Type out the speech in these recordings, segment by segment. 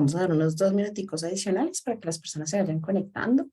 Vamos a dar unos 2 minuticos adicionales para que las personas se vayan conectando.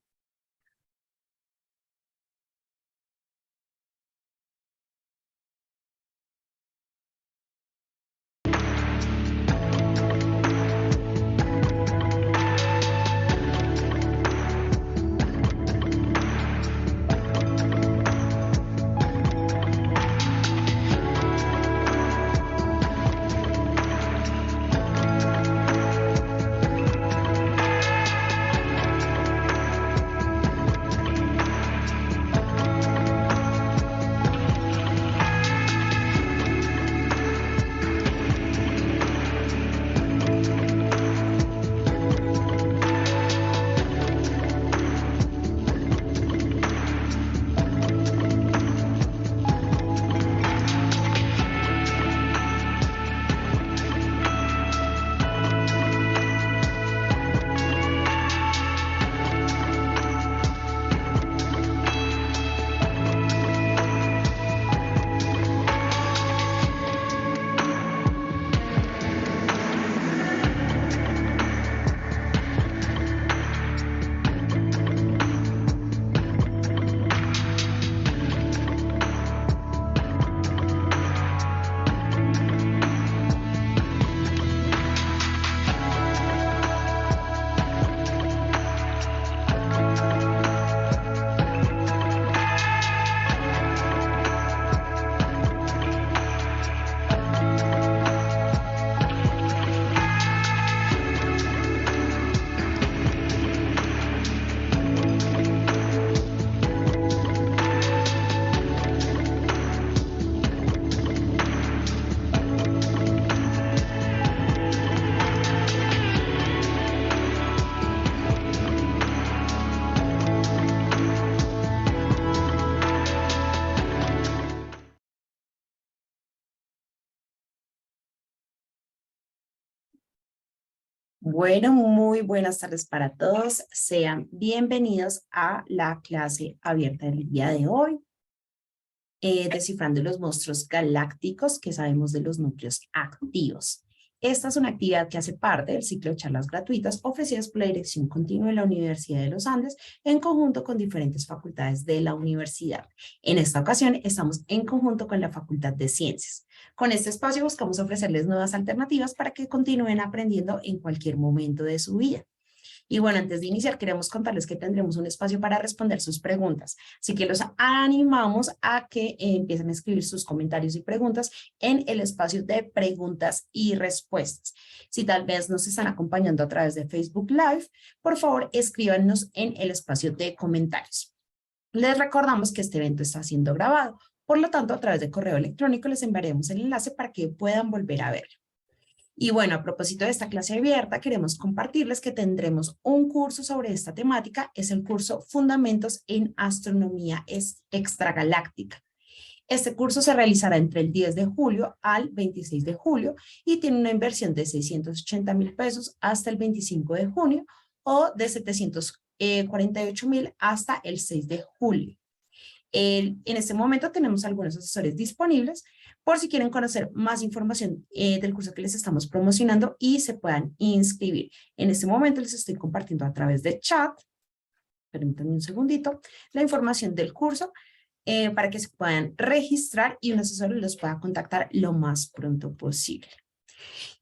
Bueno, muy buenas tardes para todos. Sean bienvenidos a la clase abierta del día de hoy, descifrando los monstruos galácticos que sabemos de los núcleos activos. Esta es una actividad que hace parte del ciclo de charlas gratuitas ofrecidas por la Dirección Continua de la Universidad de los Andes en conjunto con diferentes facultades de la universidad. En esta ocasión estamos en conjunto con la Facultad de Ciencias. Con este espacio buscamos ofrecerles nuevas alternativas para que continúen aprendiendo en cualquier momento de su vida. Y bueno, antes de iniciar, queremos contarles que tendremos un espacio para responder sus preguntas. Así que los animamos a que empiecen a escribir sus comentarios y preguntas en el espacio de preguntas y respuestas. Si tal vez nos están acompañando a través de Facebook Live, por favor, escríbanos en el espacio de comentarios. Les recordamos que este evento está siendo grabado. Por lo tanto, a través de correo electrónico les enviaremos el enlace para que puedan volver a verlo. Y bueno, a propósito de esta clase abierta, queremos compartirles que tendremos un curso sobre esta temática. Es el curso Fundamentos en Astronomía Extragaláctica. Este curso se realizará entre el 10 de julio al 26 de julio y tiene una inversión de 680,000 pesos hasta el 25 de junio o de 748,000 hasta el 6 de julio. En este momento tenemos algunos asesores disponibles por si quieren conocer más información del curso que les estamos promocionando y se puedan inscribir. En este momento les estoy compartiendo a través de chat, permítanme un segundito, la información del curso para que se puedan registrar y un asesor los pueda contactar lo más pronto posible.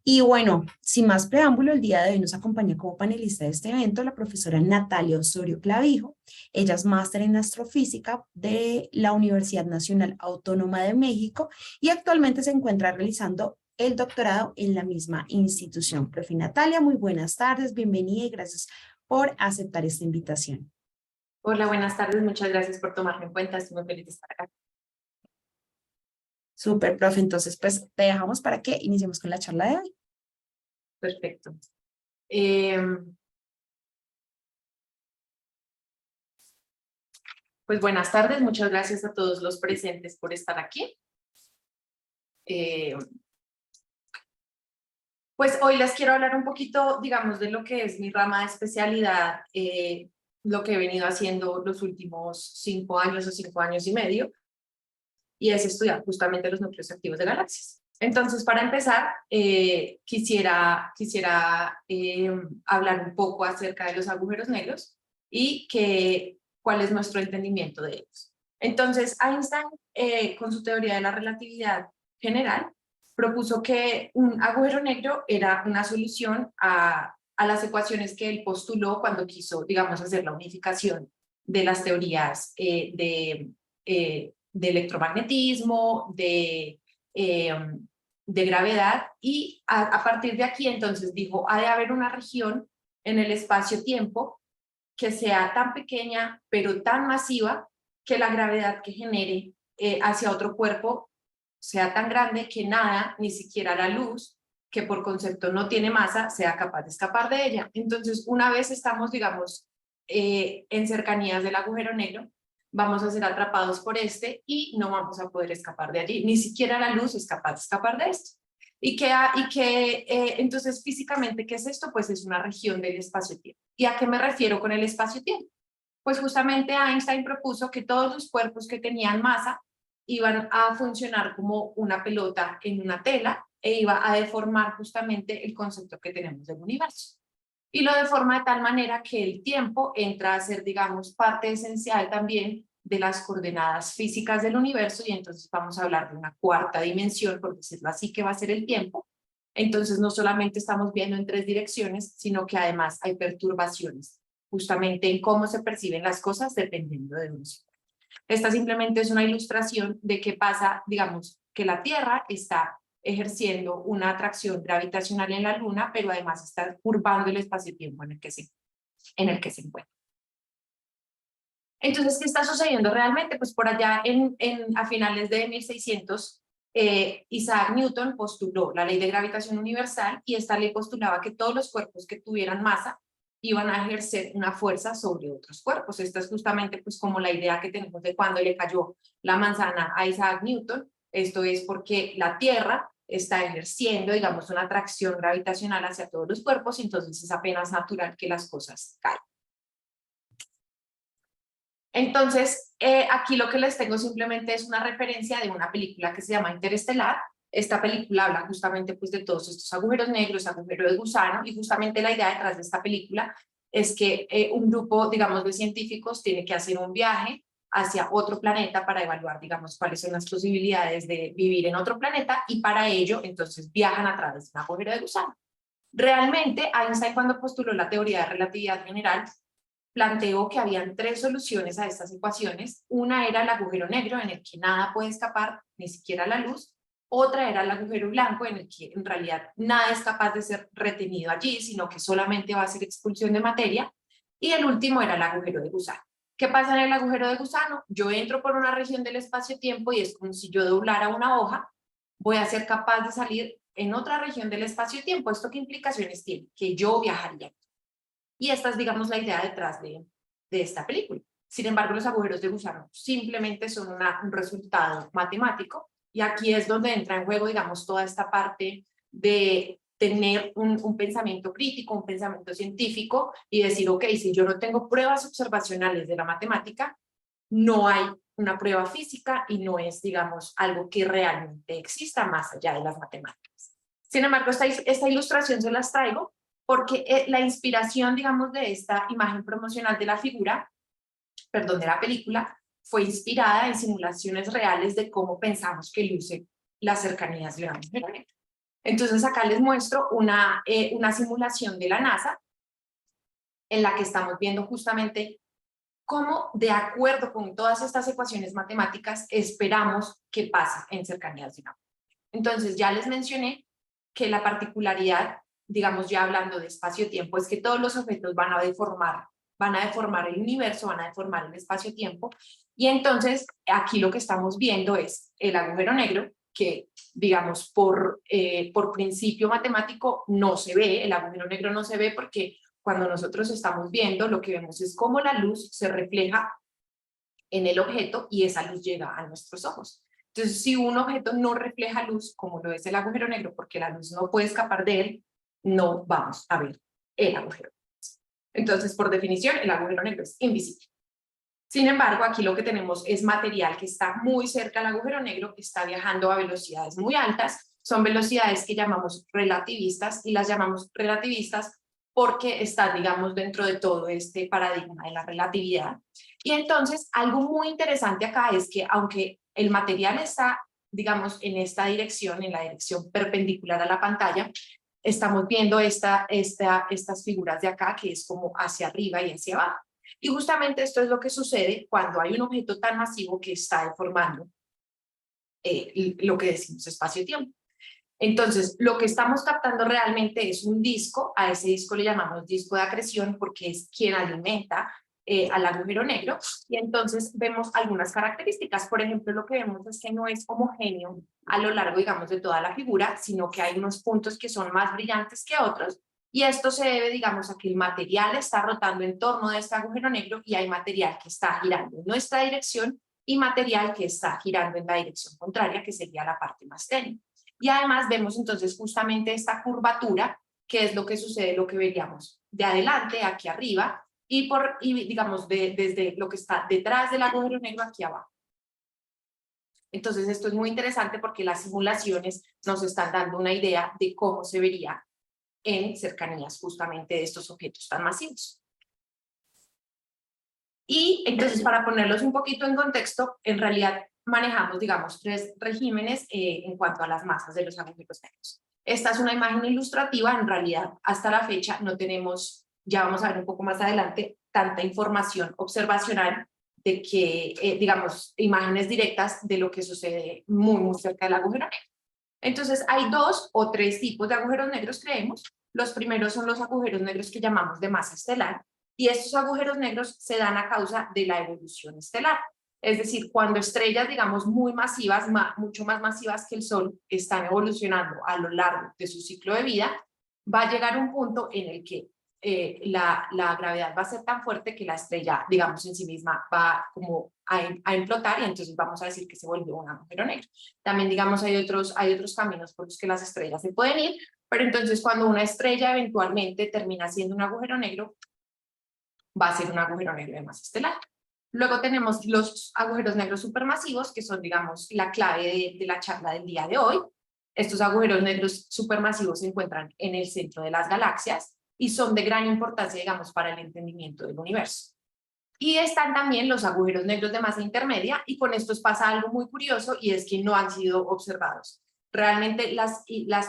Y bueno, sin más preámbulo, el día de hoy nos acompaña como panelista de este evento la profesora Natalia Osorio Clavijo. Ella es máster en astrofísica de la Universidad Nacional Autónoma de México y actualmente se encuentra realizando el doctorado en la misma institución. Profe Natalia, muy buenas tardes, bienvenida y gracias por aceptar esta invitación. Hola, buenas tardes, muchas gracias por tomarme en cuenta, estoy muy feliz de estar acá. Súper, profe, entonces pues te dejamos para que iniciemos con la charla de hoy. Perfecto. Pues buenas tardes, muchas gracias a todos los presentes por estar aquí. Pues hoy les quiero hablar un poquito, digamos, de lo que es mi rama de especialidad, lo que he venido haciendo los últimos 5 años o 5 años y medio, y es estudiar justamente los núcleos activos de galaxias. Entonces, para empezar, quisiera hablar un poco acerca de los agujeros negros y cuál es nuestro entendimiento de ellos. Entonces, Einstein, con su teoría de la relatividad general, propuso que un agujero negro era una solución a las ecuaciones que él postuló cuando quiso, digamos, hacer la unificación de las teorías de electromagnetismo, de gravedad, y a partir de aquí entonces dijo, ha de haber una región en el espacio-tiempo que sea tan pequeña pero tan masiva que la gravedad que genere hacia otro cuerpo sea tan grande que nada, ni siquiera la luz, que por concepto no tiene masa, sea capaz de escapar de ella. Entonces, una vez estamos, digamos, en cercanías del agujero negro, vamos a ser atrapados por este y no vamos a poder escapar de allí. Ni siquiera la luz es capaz de escapar de esto. Entonces, físicamente, ¿qué es esto? Pues es una región del espacio-tiempo. ¿Y a qué me refiero con el espacio-tiempo? Pues justamente Einstein propuso que todos los cuerpos que tenían masa iban a funcionar como una pelota en una tela e iba a deformar justamente el concepto que tenemos del universo. Y lo deforma de tal manera que el tiempo entra a ser, digamos, parte esencial también de las coordenadas físicas del universo, y entonces vamos a hablar de una cuarta dimensión, por decirlo así, que va a ser el tiempo. Entonces no solamente estamos viendo en 3 direcciones, sino que además hay perturbaciones justamente en cómo se perciben las cosas dependiendo de uno. Esta simplemente es una ilustración de qué pasa, digamos, que la Tierra está ejerciendo una atracción gravitacional en la Luna, pero además está curvando el espacio-tiempo en el que se encuentra. Entonces, ¿qué está sucediendo realmente? Pues por allá a finales de 1600, Isaac Newton postuló la ley de gravitación universal, y esta ley postulaba que todos los cuerpos que tuvieran masa iban a ejercer una fuerza sobre otros cuerpos. Esta es justamente pues como la idea que tenemos de cuando le cayó la manzana a Isaac Newton. Esto es porque la Tierra está ejerciendo, digamos, una atracción gravitacional hacia todos los cuerpos, entonces es apenas natural que las cosas caigan. Entonces, aquí lo que les tengo simplemente es una referencia de una película que se llama Interestelar. Esta película habla justamente pues, de todos estos agujeros negros, agujero de gusano, y justamente la idea detrás de esta película es que un grupo, digamos, de científicos tiene que hacer un viaje hacia otro planeta para evaluar, digamos, cuáles son las posibilidades de vivir en otro planeta, y para ello, entonces, viajan a través de un agujero de gusano. Realmente, Einstein, cuando postuló la teoría de relatividad general, planteó que habían 3 soluciones a estas ecuaciones. Una era el agujero negro, en el que nada puede escapar, ni siquiera la luz. Otra era el agujero blanco, en el que en realidad nada es capaz de ser retenido allí, sino que solamente va a ser expulsión de materia. Y el último era el agujero de gusano. ¿Qué pasa en el agujero de gusano? Yo entro por una región del espacio-tiempo y es como si yo doblara una hoja. Voy a ser capaz de salir en otra región del espacio-tiempo. ¿Esto qué implicaciones tiene? Que yo viajaría. Y esta es, digamos, la idea detrás de esta película. Sin embargo, los agujeros de gusano simplemente son un resultado matemático, y aquí es donde entra en juego, digamos, toda esta parte de tener un pensamiento crítico, un pensamiento científico, y decir, ok, si yo no tengo pruebas observacionales de la matemática, no hay una prueba física y no es, digamos, algo que realmente exista más allá de las matemáticas. Sin embargo, esta ilustración se las traigo porque la inspiración, digamos, de esta imagen promocional de la figura, perdón, de la película, fue inspirada en simulaciones reales de cómo pensamos que luce las cercanías de un agujero negro. Entonces acá les muestro una simulación de la NASA en la que estamos viendo justamente cómo, de acuerdo con todas estas ecuaciones matemáticas, esperamos que pase en cercanías de un agujero. Entonces ya les mencioné que la particularidad, digamos ya hablando de espacio-tiempo, es que todos los objetos van a deformar el universo, van a deformar el espacio-tiempo, y entonces aquí lo que estamos viendo es el agujero negro, que digamos por principio matemático no se ve. El agujero negro no se ve porque cuando nosotros estamos viendo, lo que vemos es cómo la luz se refleja en el objeto y esa luz llega a nuestros ojos. Entonces, si un objeto no refleja luz, como lo es el agujero negro, porque la luz no puede escapar de él, no vamos a ver el agujero. Entonces, por definición, el agujero negro es invisible. Sin embargo, aquí lo que tenemos es material que está muy cerca al agujero negro, que está viajando a velocidades muy altas, son velocidades que llamamos relativistas, y las llamamos relativistas porque están, digamos, dentro de todo este paradigma de la relatividad. Y entonces, algo muy interesante acá es que aunque el material está, digamos, en esta dirección, en la dirección perpendicular a la pantalla, estamos viendo estas figuras de acá, que es como hacia arriba y hacia abajo. Y justamente esto es lo que sucede cuando hay un objeto tan masivo que está deformando lo que decimos espacio-tiempo. Entonces, lo que estamos captando realmente es un disco. A ese disco le llamamos disco de acreción porque es quien alimenta al agujero negro, y entonces vemos algunas características. Por ejemplo, lo que vemos es que no es homogéneo a lo largo, digamos, de toda la figura, sino que hay unos puntos que son más brillantes que otros, y esto se debe, digamos, a que el material está rotando en torno de este agujero negro y hay material que está girando en nuestra dirección y material que está girando en la dirección contraria, que sería la parte más tenue. Y además vemos entonces justamente esta curvatura, que es lo que sucede, lo que veríamos de adelante, aquí arriba, y digamos, desde lo que está detrás del agujero negro aquí abajo. Entonces esto es muy interesante porque las simulaciones nos están dando una idea de cómo se vería en cercanías justamente de estos objetos tan masivos. Y entonces, para ponerlos un poquito en contexto, en realidad manejamos, digamos, 3 regímenes en cuanto a las masas de los agujeros negros. Esta es una imagen ilustrativa. En realidad, hasta la fecha no tenemos, ya vamos a ver un poco más adelante, tanta información observacional de que, digamos, imágenes directas de lo que sucede muy, muy cerca del agujero negro. Entonces, hay 2 o 3 tipos de agujeros negros, creemos. Los primeros son los agujeros negros que llamamos de masa estelar, y estos agujeros negros se dan a causa de la evolución estelar. Es decir, cuando estrellas, digamos, muy masivas, mucho más masivas que el Sol, están evolucionando a lo largo de su ciclo de vida, va a llegar un punto en el que la gravedad va a ser tan fuerte que la estrella, digamos, en sí misma va como a implotar, y entonces vamos a decir que se volvió un agujero negro. También, digamos, hay otros caminos por los que las estrellas se pueden ir, pero entonces cuando una estrella eventualmente termina siendo un agujero negro, va a ser un agujero negro de masa estelar. Luego tenemos los agujeros negros supermasivos, que son, digamos, la clave de la charla del día de hoy. Estos agujeros negros supermasivos se encuentran en el centro de las galaxias y son de gran importancia, digamos, para el entendimiento del universo. Y están también los agujeros negros de masa intermedia, y con estos pasa algo muy curioso, y es que no han sido observados. Realmente las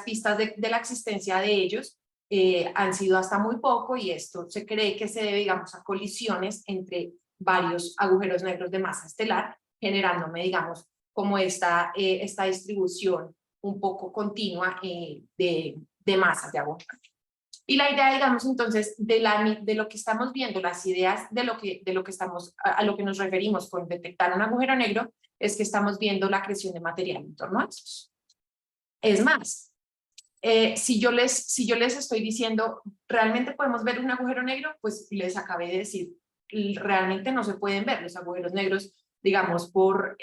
pistas de la existencia de ellos han sido hasta muy poco, y esto se cree que se debe, digamos, a colisiones entre varios agujeros negros de masa estelar, generándome, digamos, como esta distribución un poco continua de masas de agujeros. Y la idea, digamos, entonces, de lo que estamos viendo, las ideas de lo que estamos, a lo que nos referimos con detectar un agujero negro, es que estamos viendo la creación de material en torno a estos. Es más, si yo les estoy diciendo, ¿realmente podemos ver un agujero negro? Pues les acabé de decir, realmente no se pueden ver. Los agujeros negros, digamos, por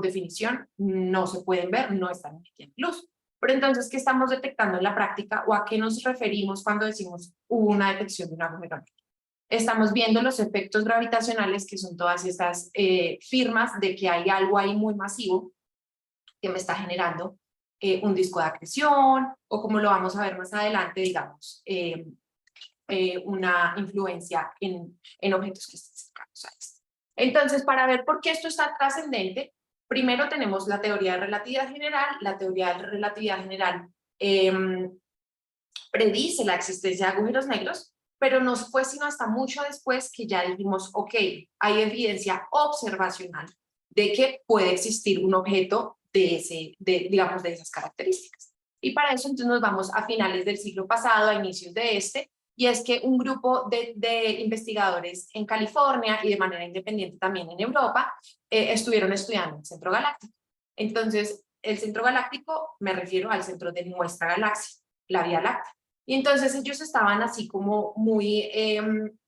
definición, no se pueden ver, no están emitiendo luz. Pero entonces, ¿qué estamos detectando en la práctica, o a qué nos referimos cuando decimos hubo una detección de un agujero negro? Estamos viendo los efectos gravitacionales, que son todas estas firmas de que hay algo ahí muy masivo que me está generando un disco de acreción, o como lo vamos a ver más adelante, digamos, una influencia en objetos que estén cercanos a esto. Entonces, para ver por qué esto está trascendente, primero tenemos la teoría de relatividad general. La teoría de relatividad general predice la existencia de agujeros negros, pero no fue sino hasta mucho después que ya dijimos, ok, hay evidencia observacional de que puede existir un objeto digamos, de esas características. Y para eso entonces nos vamos a finales del siglo pasado, a inicios de este, y es que un grupo de investigadores en California y de manera independiente también en Europa estuvieron estudiando el centro galáctico. Entonces, el centro galáctico, me refiero al centro de nuestra galaxia, la Vía Láctea. Y entonces ellos estaban así como muy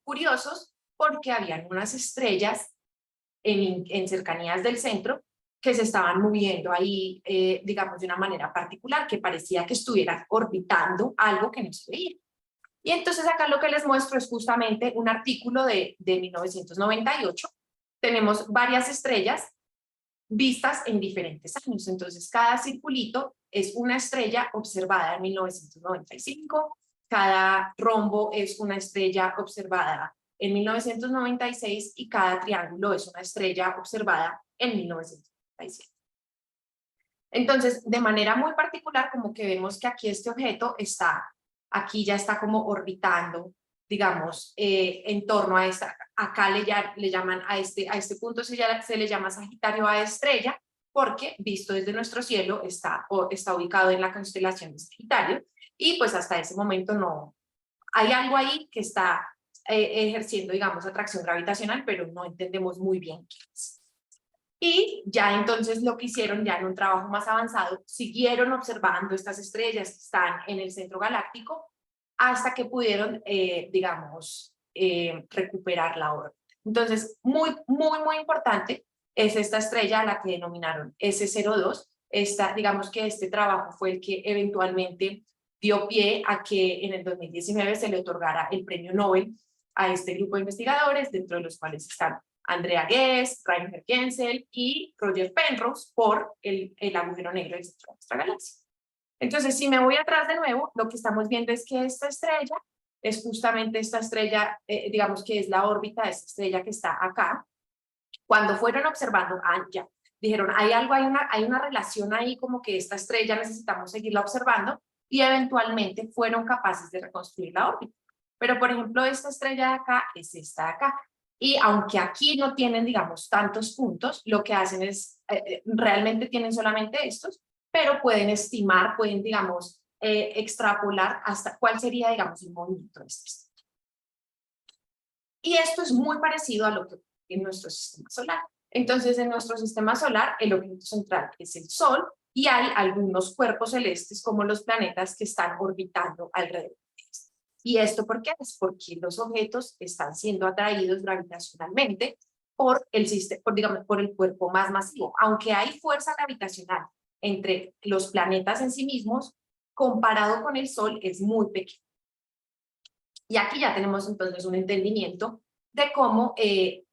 curiosos, porque habían unas estrellas en cercanías del centro que se estaban moviendo ahí, digamos, de una manera particular, que parecía que estuvieran orbitando algo que no se veía. Y entonces acá lo que les muestro es justamente un artículo de 1998. Tenemos varias estrellas vistas en diferentes años. Entonces cada circulito es una estrella observada en 1995, cada rombo es una estrella observada en 1996 y cada triángulo es una estrella observada en 1997. Entonces, de manera muy particular, como que vemos que aquí este objeto está, aquí ya está como orbitando, digamos, en torno a esta, acá le llaman a este punto se le llama Sagitario A estrella, porque visto desde nuestro cielo está ubicado en la constelación de Sagitario, y pues hasta ese momento no, hay algo ahí que está ejerciendo, digamos, atracción gravitacional, pero no entendemos muy bien qué es. Y ya entonces lo que hicieron ya en un trabajo más avanzado, siguieron observando estas estrellas que están en el centro galáctico hasta que pudieron, digamos, recuperar la órbita. Entonces, muy importante es esta estrella a la que denominaron S02. Digamos que este trabajo fue el que eventualmente dio pie a que en el 2019 se le otorgara el premio Nobel a este grupo de investigadores, dentro de los cuales están Andrea Ghez, Rainer Genzel y Roger Penrose por el agujero negro del centro de nuestra galaxia. Entonces, si me voy atrás de nuevo, lo que estamos viendo es que esta estrella es justamente esta estrella, digamos que es la órbita de esta estrella que está acá. Cuando fueron observando, ya, dijeron, hay algo, hay una relación ahí, como que esta estrella necesitamos seguirla observando, y eventualmente fueron capaces de reconstruir la órbita. Pero, por ejemplo, esta estrella de acá es esta de acá. Y aunque aquí no tienen, digamos, tantos puntos, lo que hacen es, realmente tienen solamente estos, pero pueden estimar, pueden, digamos, extrapolar hasta cuál sería, digamos, el movimiento de esta estrella. Y esto es muy parecido a lo que en nuestro sistema solar. Entonces, en nuestro sistema solar, el objeto central es el Sol, y hay algunos cuerpos celestes, como los planetas, que están orbitando alrededor de este. ¿Y esto por qué? Es porque los objetos están siendo atraídos gravitacionalmente por el cuerpo más masivo. Aunque hay fuerza gravitacional entre los planetas en sí mismos, comparado con el Sol es muy pequeño. Y aquí ya tenemos entonces un entendimiento de cómo,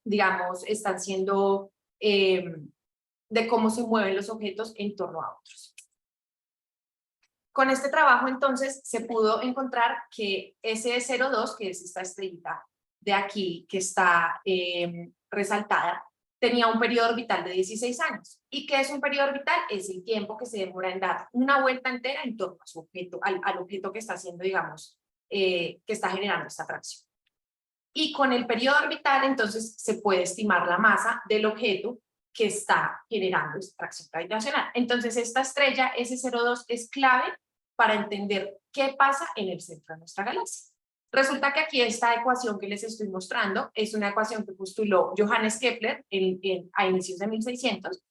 digamos, están siendo, de cómo se mueven los objetos en torno a otros. Con este trabajo, entonces, se pudo encontrar que S02, que es esta estrellita de aquí, que está resaltada, tenía un periodo orbital de 16 años. ¿Y qué es un periodo orbital? Es el tiempo que se demora en dar una vuelta entera en torno a su objeto, al objeto que está haciendo, digamos, que está generando esta atracción. Y con el periodo orbital, entonces, se puede estimar la masa del objeto que está generando esta atracción gravitacional. Entonces, esta estrella S02 es clave para entender qué pasa en el centro de nuestra galaxia. Resulta que aquí esta ecuación que les estoy mostrando es una ecuación que postuló Johannes Kepler a inicios de 1600,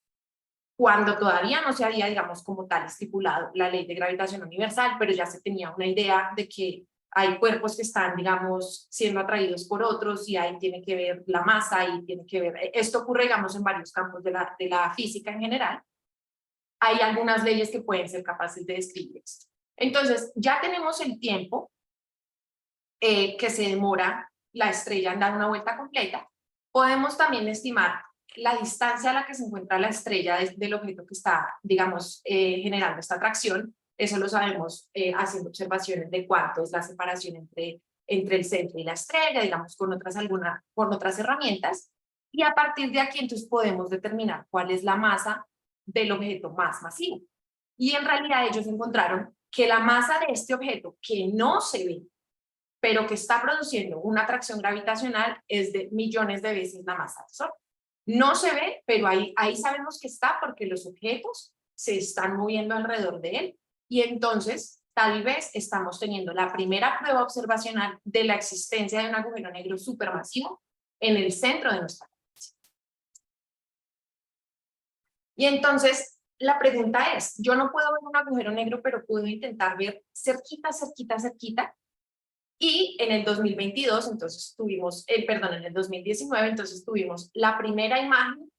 cuando todavía no se había, digamos, como tal estipulado la ley de gravitación universal, pero ya se tenía una idea de que hay cuerpos que están, digamos, siendo atraídos por otros, y ahí tiene que ver la masa, y tiene que ver, esto ocurre, digamos, en varios campos de la física en general. Hay algunas leyes que pueden ser capaces de describir esto. Entonces, ya tenemos el tiempo que se demora la estrella en dar una vuelta completa. Podemos también estimar la distancia a la que se encuentra la estrella del objeto que está, digamos, generando esta atracción. Eso lo sabemos haciendo observaciones de cuánto es la separación entre el centro y la estrella, digamos, con otras herramientas. Y a partir de aquí, entonces, podemos determinar cuál es la masa del objeto más masivo. Y en realidad ellos encontraron que la masa de este objeto, que no se ve, pero que está produciendo una atracción gravitacional, es de millones de veces la masa del Sol. No se ve, pero ahí sabemos que está, porque los objetos se están moviendo alrededor de él, y entonces tal vez estamos teniendo la primera prueba observacional de la existencia de un agujero negro supermasivo en el centro de nuestra galaxia. Y entonces la pregunta es, yo no puedo ver un agujero negro, pero puedo intentar ver cerquita, y en el 2022, entonces tuvimos, en el 2019, entonces tuvimos la primera imagen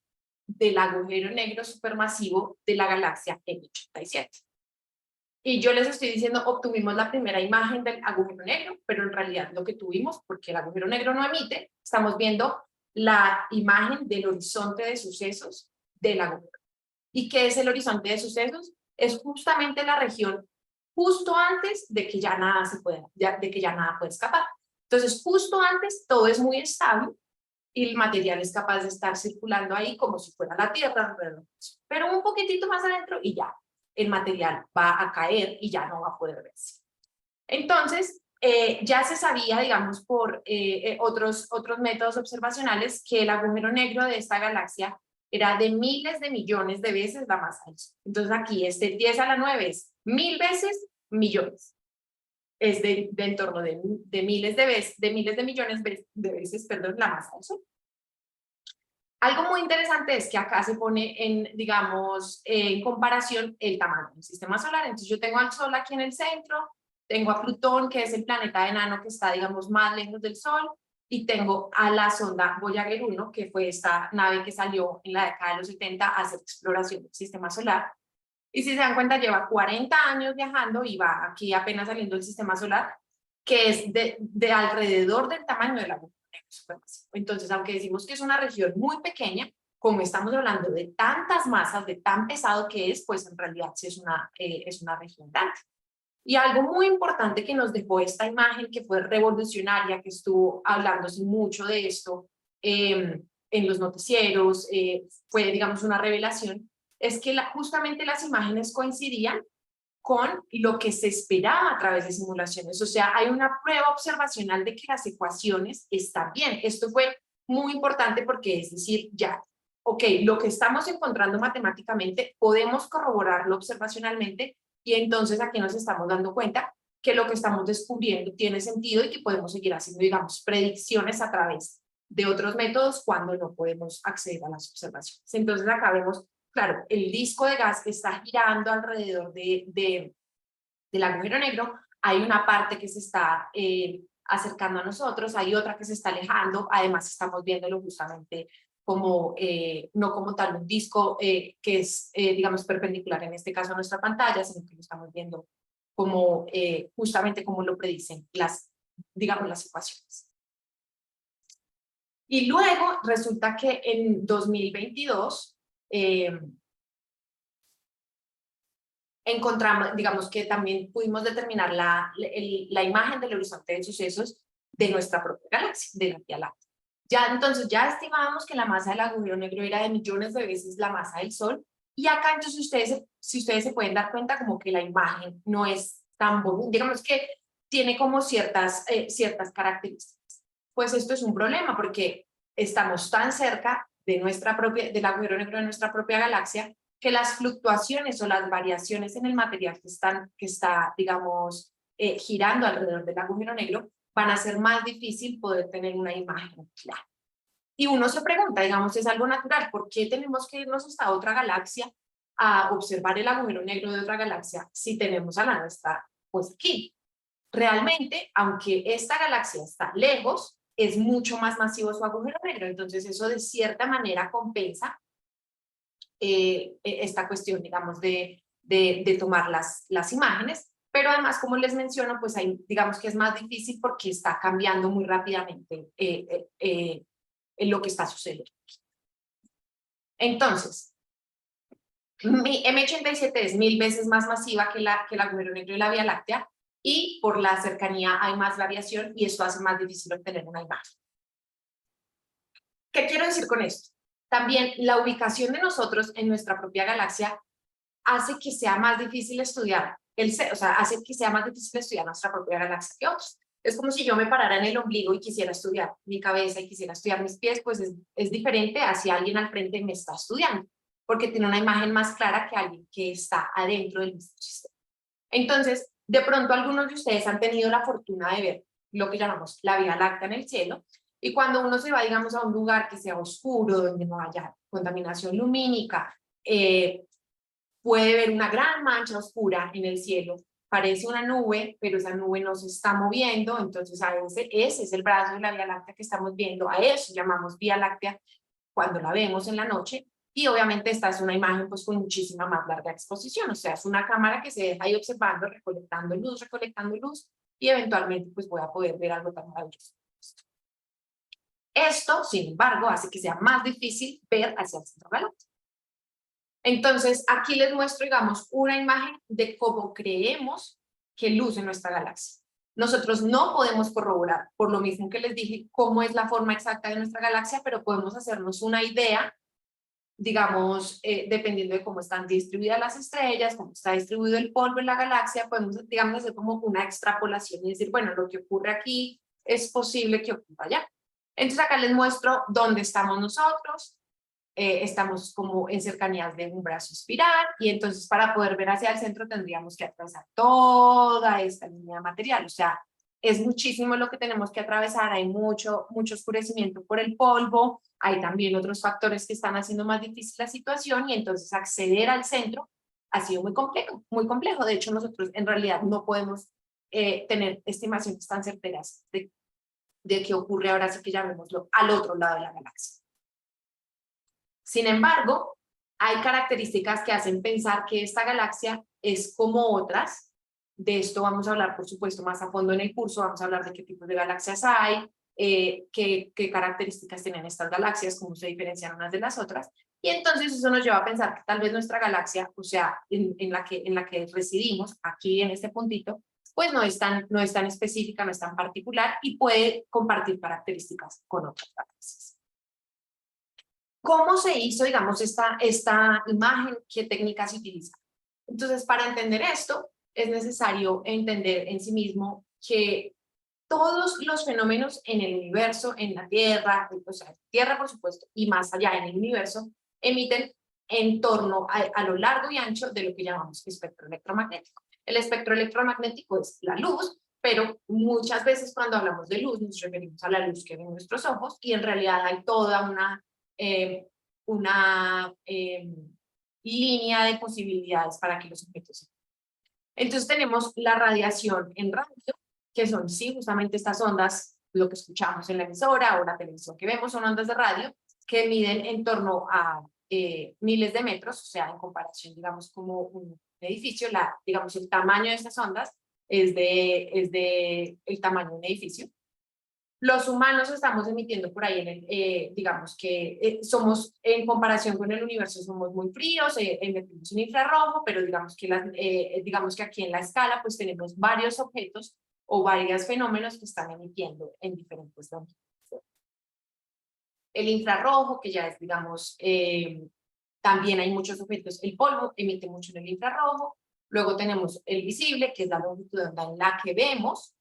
del agujero negro supermasivo de la galaxia M87. Y yo les estoy diciendo, obtuvimos la primera imagen del agujero negro, pero en realidad lo que tuvimos, porque el agujero negro no emite, estamos viendo la imagen del horizonte de sucesos del agujero. ¿Y qué es el horizonte de sucesos? es justamente la región justo antes de que ya nada de que ya nada puede escapar. Entonces, justo antes todo es muy estable y el material es capaz de estar circulando ahí como si fuera la Tierra alrededor. Pero un poquitito más adentro y ya, el material va a caer y ya no va a poder verse. Entonces, ya se sabía, digamos, por otros métodos observacionales que el agujero negro de esta galaxia era de miles de millones de veces la masa del Sol. Entonces aquí 10 a la 9 es 1000 veces millones. Es de en torno de miles de veces, de miles de millones de veces, perdón, la masa del Sol. Algo muy interesante es que acá se pone en, digamos, en comparación el tamaño del sistema solar. Entonces yo tengo al Sol aquí en el centro, tengo a Plutón, que es el planeta enano que está, digamos, más lejos del Sol, y tengo a la sonda Voyager 1, que fue esta nave que salió en la década de los 70 a hacer exploración del sistema solar. Y si se dan cuenta, lleva 40 años viajando y va aquí apenas saliendo del sistema solar, que es de alrededor del tamaño de la agujero negro supermasivo. Entonces, aunque decimos que es una región muy pequeña, como estamos hablando de tantas masas, de tan pesado que es, pues en realidad sí es una región grande. Y algo muy importante que nos dejó esta imagen, que fue revolucionaria, que estuvo hablándose mucho de esto en los noticieros, fue, digamos, una revelación, es que justamente las imágenes coincidían con lo que se esperaba a través de simulaciones. O sea, hay una prueba observacional de que las ecuaciones están bien. Esto fue muy importante porque, es decir, ya, ok, lo que estamos encontrando matemáticamente podemos corroborarlo observacionalmente y entonces aquí nos estamos dando cuenta que lo que estamos descubriendo tiene sentido y que podemos seguir haciendo, digamos, predicciones a través de otros métodos cuando no podemos acceder a las observaciones. Entonces acá vemos, claro, el disco de gas que está girando alrededor del agujero negro, hay una parte que se está acercando a nosotros, hay otra que se está alejando, además estamos viéndolo justamente como, no como tal un disco que es, digamos, perpendicular en este caso a nuestra pantalla, sino que lo estamos viendo como, justamente como lo predicen digamos, las ecuaciones. Y luego resulta que en 2022 encontramos, digamos que también pudimos determinar la imagen del horizonte de sucesos de nuestra propia galaxia, de la Vía Láctea. Ya, entonces ya estimábamos que la masa del agujero negro era de millones de veces la masa del Sol, y acá entonces si ustedes se pueden dar cuenta como que la imagen no es tan bonita, digamos que tiene como ciertas características. Pues esto es un problema porque estamos tan cerca del agujero negro de nuestra propia galaxia que las fluctuaciones o las variaciones en el material que está digamos, girando alrededor del agujero negro van a hacer más difícil poder tener una imagen clara. Y uno se pregunta, digamos, es algo natural, ¿por qué tenemos que irnos hasta otra galaxia a observar el agujero negro de otra galaxia si tenemos a la nuestra pues aquí? Realmente, aunque esta galaxia está lejos, es mucho más masivo su agujero negro, entonces eso de cierta manera compensa esta cuestión, digamos, de tomar las imágenes, pero además, como les menciono, pues ahí, digamos que es más difícil porque está cambiando muy rápidamente lo que está sucediendo. Entonces, mi M87 es 1000 veces más masiva que el agujero negro de la Vía Láctea, y por la cercanía hay más variación y esto hace más difícil obtener una imagen. ¿Qué quiero decir con esto? También la ubicación de nosotros en nuestra propia galaxia hace que sea más difícil estudiar, o sea, hace que sea más difícil estudiar nuestra propia galaxia que otros. Es como si yo me parara en el ombligo y quisiera estudiar mi cabeza y quisiera estudiar mis pies, pues es diferente a si alguien al frente me está estudiando, porque tiene una imagen más clara que alguien que está adentro del mismo sistema. Entonces, de pronto algunos de ustedes han tenido la fortuna de ver lo que llamamos la Vía Láctea en el cielo, y cuando uno se va, digamos, a un lugar que sea oscuro, donde no haya contaminación lumínica, puede ver una gran mancha oscura en el cielo, parece una nube, pero esa nube no se está moviendo, entonces ese es el brazo de la Vía Láctea que estamos viendo, a eso llamamos Vía Láctea cuando la vemos en la noche, y obviamente esta es una imagen pues con muchísima más larga exposición, o sea, es una cámara que se deja ahí observando, recolectando luz, y eventualmente pues voy a poder ver algo tan maravilloso. Esto, sin embargo, hace que sea más difícil ver hacia el centro galáctico. Entonces, aquí les muestro, digamos, una imagen de cómo creemos que luce nuestra galaxia. Nosotros no podemos corroborar, por lo mismo que les dije, cómo es la forma exacta de nuestra galaxia, pero podemos hacernos una idea, digamos, dependiendo de cómo están distribuidas las estrellas, cómo está distribuido el polvo en la galaxia, podemos, digamos, hacer como una extrapolación y decir, bueno, lo que ocurre aquí es posible que ocurra allá. Entonces acá les muestro dónde estamos nosotros. Estamos como en cercanías de un brazo espiral y entonces para poder ver hacia el centro tendríamos que atravesar toda esta línea material, o sea, es muchísimo lo que tenemos que atravesar, hay mucho oscurecimiento por el polvo, hay también otros factores que están haciendo más difícil la situación y entonces acceder al centro ha sido muy complejo, de hecho nosotros en realidad no podemos tener estimaciones tan certeras de qué ocurre ahora, sí que llamémoslo al otro lado de la galaxia. Sin embargo, hay características que hacen pensar que esta galaxia es como otras. De esto vamos a hablar, por supuesto, más a fondo en el curso. Vamos a hablar de qué tipos de galaxias hay, qué características tienen estas galaxias, cómo se diferencian unas de las otras. Y entonces eso nos lleva a pensar que tal vez nuestra galaxia, o sea, en la que residimos, aquí en este puntito, pues no es tan específica, no es tan particular y puede compartir características con otras galaxias. ¿Cómo se hizo, digamos, esta imagen? ¿Qué técnicas se utilizan? Entonces, para entender esto, es necesario entender en sí mismo que todos los fenómenos en el universo, en la Tierra, o sea, Tierra, por supuesto, y más allá en el universo, emiten en torno a lo largo y ancho de lo que llamamos espectro electromagnético. El espectro electromagnético es la luz, pero muchas veces cuando hablamos de luz nos referimos a la luz que ven nuestros ojos y en realidad hay toda una línea de posibilidades para que los objetos se... Entonces tenemos la radiación en radio, que son sí justamente estas ondas, lo que escuchamos en la emisora o la televisión que vemos son ondas de radio que miden en torno a miles de metros, o sea, en comparación, digamos, como un edificio, digamos, el tamaño de estas ondas es de el tamaño de un edificio. Los humanos estamos emitiendo por ahí, digamos que somos, en comparación con el universo, somos muy fríos, emitimos un infrarrojo, pero digamos que aquí en la escala pues tenemos varios objetos o varios fenómenos que están emitiendo en diferentes longitudes. El infrarrojo, que ya es, digamos, también hay muchos objetos, el polvo emite mucho en el infrarrojo, luego tenemos el visible, que es la longitud de onda en la que vemos,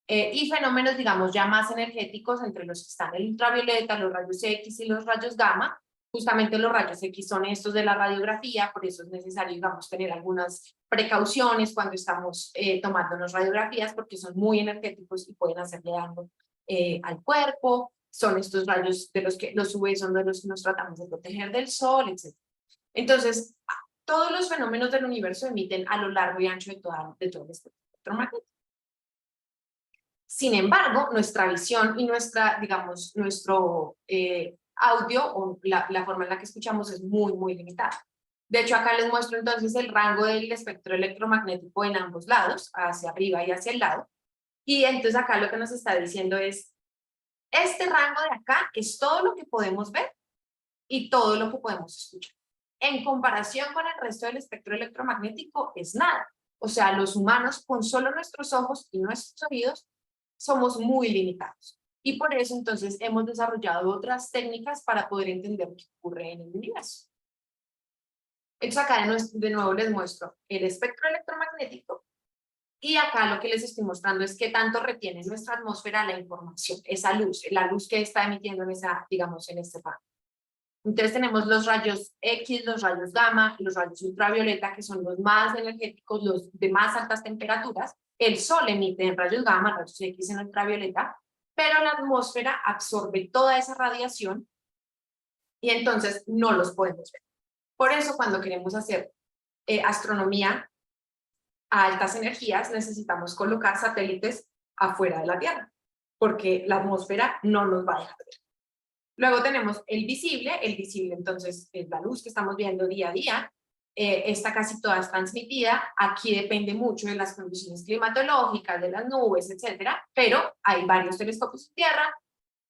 y fenómenos, digamos, ya más energéticos, entre los que están el ultravioleta, los rayos X y los rayos gamma. Justamente los rayos X son estos de la radiografía, por eso es necesario, digamos, tener algunas precauciones cuando estamos tomándonos radiografías, porque son muy energéticos y pueden hacerle daño al cuerpo. Son estos rayos de los que los UV son de los que nos tratamos de proteger del sol, etc. Entonces, todos los fenómenos del universo emiten a lo largo y ancho de todo el espectro electromagnético. Sin embargo, nuestra visión y digamos, nuestro audio o la forma en la que escuchamos es muy limitada. De hecho, acá les muestro entonces el rango del espectro electromagnético en ambos lados, hacia arriba y hacia el lado. Y entonces acá lo que nos está diciendo es, este rango de acá es todo lo que podemos ver y todo lo que podemos escuchar. En comparación con el resto del espectro electromagnético es nada. O sea, los humanos con solo nuestros ojos y nuestros oídos somos muy limitados. Y por eso entonces hemos desarrollado otras técnicas para poder entender qué ocurre en el universo. Entonces acá de nuevo les muestro el espectro electromagnético y acá lo que les estoy mostrando es qué tanto retiene nuestra atmósfera la información, esa luz, la luz que está emitiendo en digamos, en este panel. Entonces tenemos los rayos X, los rayos gamma, los rayos ultravioleta, que son los más energéticos, los de más altas temperaturas. El sol emite en rayos gamma, rayos X en ultravioleta, pero la atmósfera absorbe toda esa radiación y entonces no los podemos ver. Por eso cuando queremos hacer astronomía a altas energías necesitamos colocar satélites afuera de la Tierra, porque la atmósfera no nos va a dejar ver. Luego tenemos el visible entonces es la luz que estamos viendo día a día, esta casi toda es transmitida, aquí depende mucho de las condiciones climatológicas, de las nubes, etcétera, pero hay varios telescopios en Tierra,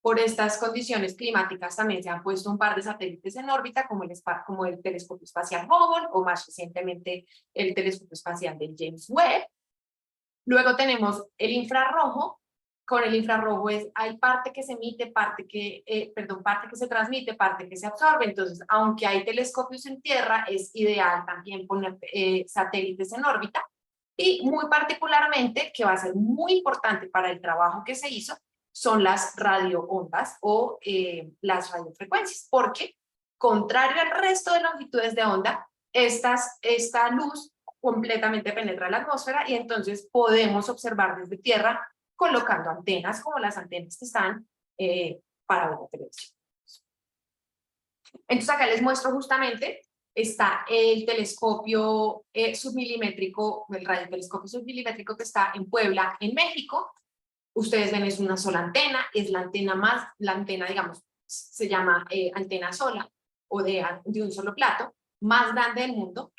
por estas condiciones climáticas también se han puesto un par de satélites en órbita, como el telescopio espacial Hubble, o más recientemente el telescopio espacial de James Webb. Luego tenemos el infrarrojo. Con el infrarrojo hay parte que se emite, parte que se transmite, parte que se absorbe. Entonces, aunque hay telescopios en tierra, es ideal también poner satélites en órbita. Y muy particularmente, que va a ser muy importante para el trabajo que se hizo, son las radioondas o las radiofrecuencias, porque contrario al resto de longitudes de onda, esta luz completamente penetra la atmósfera y entonces podemos observar desde tierra colocando antenas como las antenas que están para ver la televisión. Entonces acá les muestro justamente, está el telescopio submilimétrico, el radiotelescopio submilimétrico que está en Puebla, en México. Ustedes ven, es una sola antena, es la antena, digamos, se llama antena sola o de un solo plato, más grande del mundo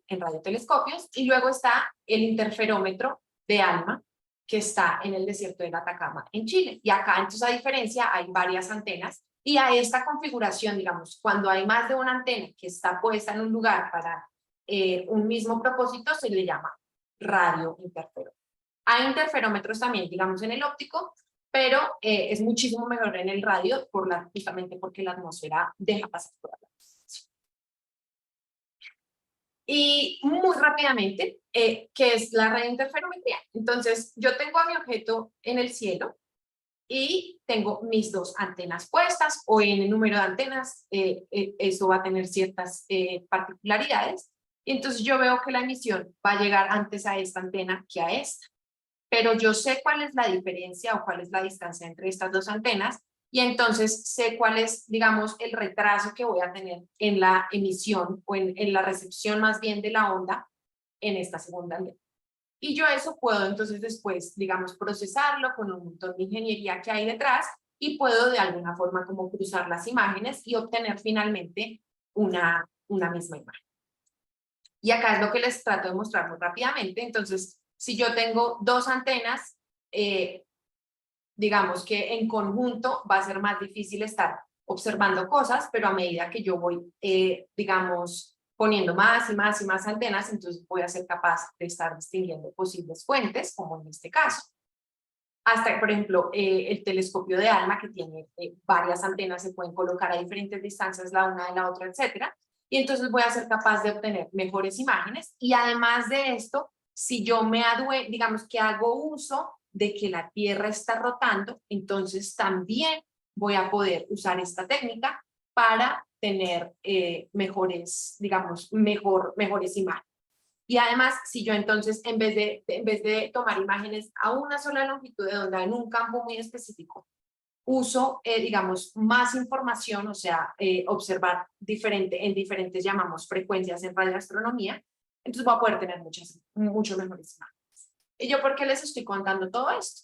en radiotelescopios. Y luego está el interferómetro de ALMA, que está en el desierto del Atacama, en Chile. Y acá, entonces, a diferencia, hay varias antenas. Y a esta configuración, digamos, cuando hay más de una antena que está puesta en un lugar para un mismo propósito, se le llama radiointerferómetro. Hay interferómetros también, digamos, en el óptico, pero es muchísimo mejor en el radio, justamente porque la atmósfera deja pasar por la radiación. Y muy rápidamente, ¿qué es la radiointerferometría? Entonces, yo tengo a mi objeto en el cielo y tengo mis dos antenas puestas, o en el número de antenas, eso va a tener ciertas particularidades. Y entonces yo veo que la emisión va a llegar antes a esta antena que a esta. Pero yo sé cuál es la diferencia o cuál es la distancia entre estas dos antenas y entonces sé cuál es, digamos, el retraso que voy a tener en la emisión o en la recepción más bien de la onda en esta segunda antena. Y yo eso puedo entonces después, digamos, procesarlo con un montón de ingeniería que hay detrás y puedo de alguna forma como cruzar las imágenes y obtener finalmente una misma imagen. Y acá es lo que les trato de mostrar muy rápidamente. Entonces, si yo tengo dos antenas, digamos que en conjunto va a ser más difícil estar observando cosas, pero a medida que yo voy, digamos, poniendo más y más y más antenas, entonces voy a ser capaz de estar distinguiendo posibles fuentes, como en este caso. Hasta, por ejemplo, el telescopio de ALMA, que tiene varias antenas, se pueden colocar a diferentes distancias la una de la otra, etcétera. Y entonces voy a ser capaz de obtener mejores imágenes. Y además de esto, si yo digamos que hago uso de que la Tierra está rotando, entonces también voy a poder usar esta técnica para tener mejores imágenes. Y además, si yo entonces, en vez de tomar imágenes a una sola longitud de onda en un campo muy específico, uso, digamos, más información, o sea, observar en diferentes, llamamos, frecuencias en radioastronomía, entonces voy a poder tener mucho mejores imágenes. ¿Y yo por qué les estoy contando todo esto?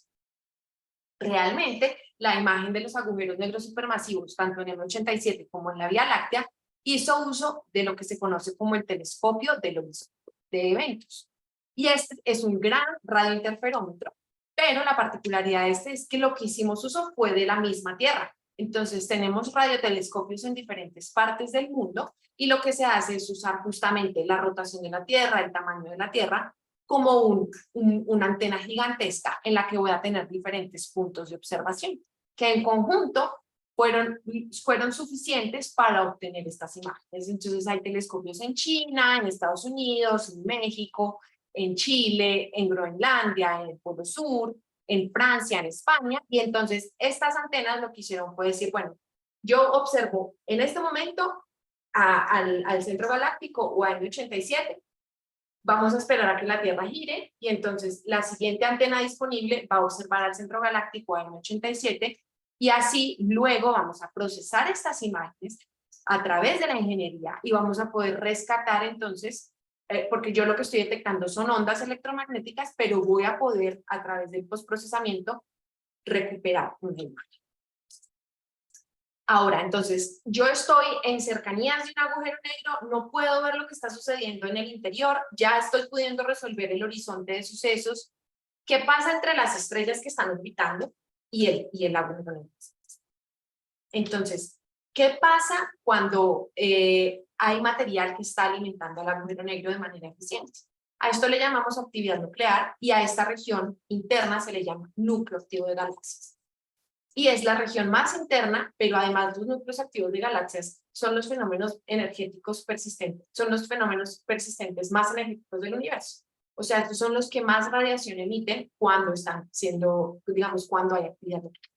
Realmente, la imagen de los agujeros negros supermasivos, tanto en el 87 como en la Vía Láctea, hizo uso de lo que se conoce como el telescopio del horizonte de eventos. Y este es un gran radiointerferómetro, pero la particularidad de este es que lo que hicimos uso fue de la misma Tierra. Entonces tenemos radiotelescopios en diferentes partes del mundo y lo que se hace es usar justamente la rotación de la Tierra, el tamaño de la Tierra, como una antena gigantesca en la que voy a tener diferentes puntos de observación, que en conjunto fueron suficientes para obtener estas imágenes. Entonces hay telescopios en China, en Estados Unidos, en México, en Chile, en Groenlandia, en el Polo Sur, en Francia, en España, y entonces estas antenas lo que hicieron fue decir, bueno, yo observo en este momento al centro galáctico o al 87, vamos a esperar a que la Tierra gire y entonces la siguiente antena disponible va a observar al centro galáctico a 87 y así luego vamos a procesar estas imágenes a través de la ingeniería y vamos a poder rescatar entonces, porque yo lo que estoy detectando son ondas electromagnéticas, pero voy a poder a través del postprocesamiento recuperar una imagen. Ahora, entonces, yo estoy en cercanías de un agujero negro, no puedo ver lo que está sucediendo en el interior, ya estoy pudiendo resolver el horizonte de sucesos. ¿Qué pasa entre las estrellas que están orbitando y el agujero negro? Entonces, ¿qué pasa cuando hay material que está alimentando al agujero negro de manera eficiente? A esto le llamamos actividad nuclear y a esta región interna se le llama núcleo activo de galaxias. Y es la región más interna, pero además los núcleos activos de galaxias son los fenómenos energéticos persistentes, son los fenómenos persistentes más energéticos del universo. O sea, estos son los que más radiación emiten cuando están siendo, digamos, cuando hay actividad nuclear.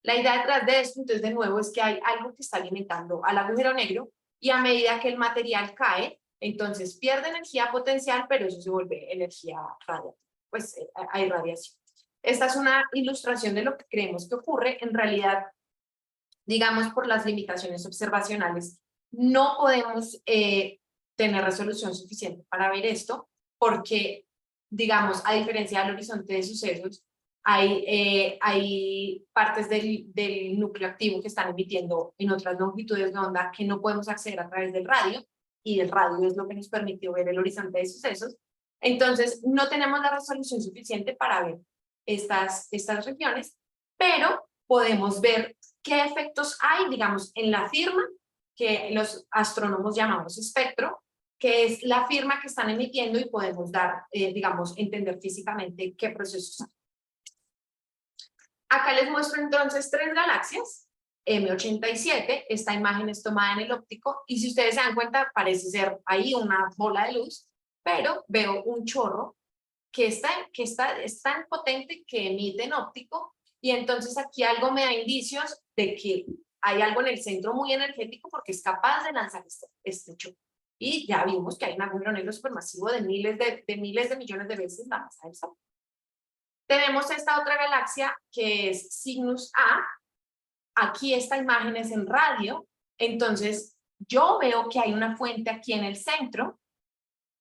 La idea detrás de esto, entonces, de nuevo, es que hay algo que está alimentando al agujero negro y a medida que el material cae, entonces pierde energía potencial, pero eso se vuelve energía radiativa, pues hay radiación. Esta es una ilustración de lo que creemos que ocurre. En realidad, digamos, por las limitaciones observacionales, no podemos tener resolución suficiente para ver esto, porque, digamos, a diferencia del horizonte de sucesos, hay partes del núcleo activo que están emitiendo en otras longitudes de onda que no podemos acceder a través del radio, y el radio es lo que nos permitió ver el horizonte de sucesos. Entonces, no tenemos la resolución suficiente para ver estas regiones, pero podemos ver qué efectos hay, digamos, en la firma que los astrónomos llamamos espectro, que es la firma que están emitiendo y podemos dar, digamos, entender físicamente qué procesos hay. Acá les muestro entonces 3 galaxias, M87, esta imagen es tomada en el óptico, y si ustedes se dan cuenta, parece ser ahí una bola de luz, pero veo un chorro que es tan potente que emite en óptico, y entonces aquí algo me da indicios de que hay algo en el centro muy energético porque es capaz de lanzar este chorro. Y ya vimos que hay un agujero negro supermasivo de miles de millones de veces la masa del Sol. Tenemos esta otra galaxia que es Cygnus A. Aquí esta imagen es en radio, entonces yo veo que hay una fuente aquí en el centro,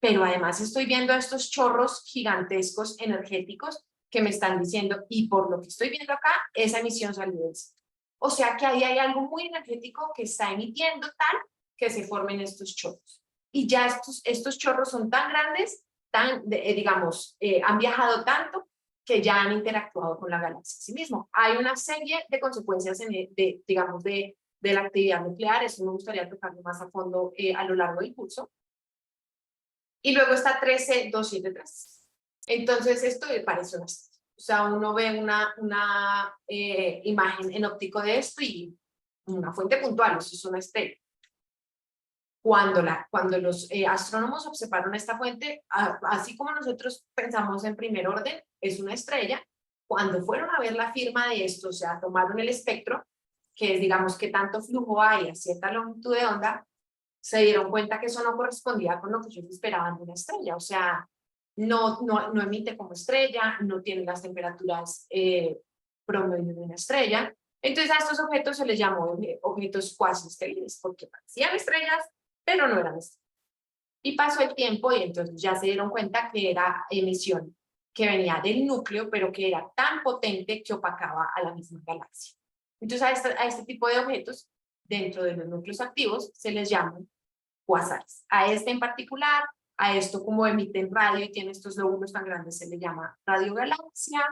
pero además estoy viendo estos chorros gigantescos energéticos que me están diciendo, y por lo que estoy viendo acá, esa emisión salió del centro. O sea que ahí hay algo muy energético que está emitiendo tal que se formen estos chorros. Y ya estos chorros son tan grandes, digamos, han viajado tanto que ya han interactuado con la galaxia en sí mismo. Hay una serie de consecuencias, digamos, de la actividad nuclear, eso me gustaría tocarlo más a fondo a lo largo del curso. Y luego está 13273. Entonces, esto parece una estrella. O sea, uno ve una imagen en óptico de esto y una fuente puntual, eso es una estrella. Cuando los astrónomos observaron esta fuente, así como nosotros pensamos en primer orden, es una estrella. Cuando fueron a ver la firma de esto, o sea, tomaron el espectro, que es, digamos, qué tanto flujo hay a cierta longitud de onda, se dieron cuenta que eso no correspondía con lo que ellos esperaban de una estrella. O sea, no emite como estrella, no tiene las temperaturas promedio de una estrella. Entonces a estos objetos se les llamó objetos cuasi estériles, porque parecían estrellas, pero no eran estrellas. Y pasó el tiempo y entonces ya se dieron cuenta que era emisión que venía del núcleo, pero que era tan potente que opacaba a la misma galaxia. Entonces a este tipo de objetos, dentro de los núcleos activos, se les llaman cuásares. A este en particular, a esto como emiten radio y tiene estos lóbulos tan grandes, se le llama radiogalaxia,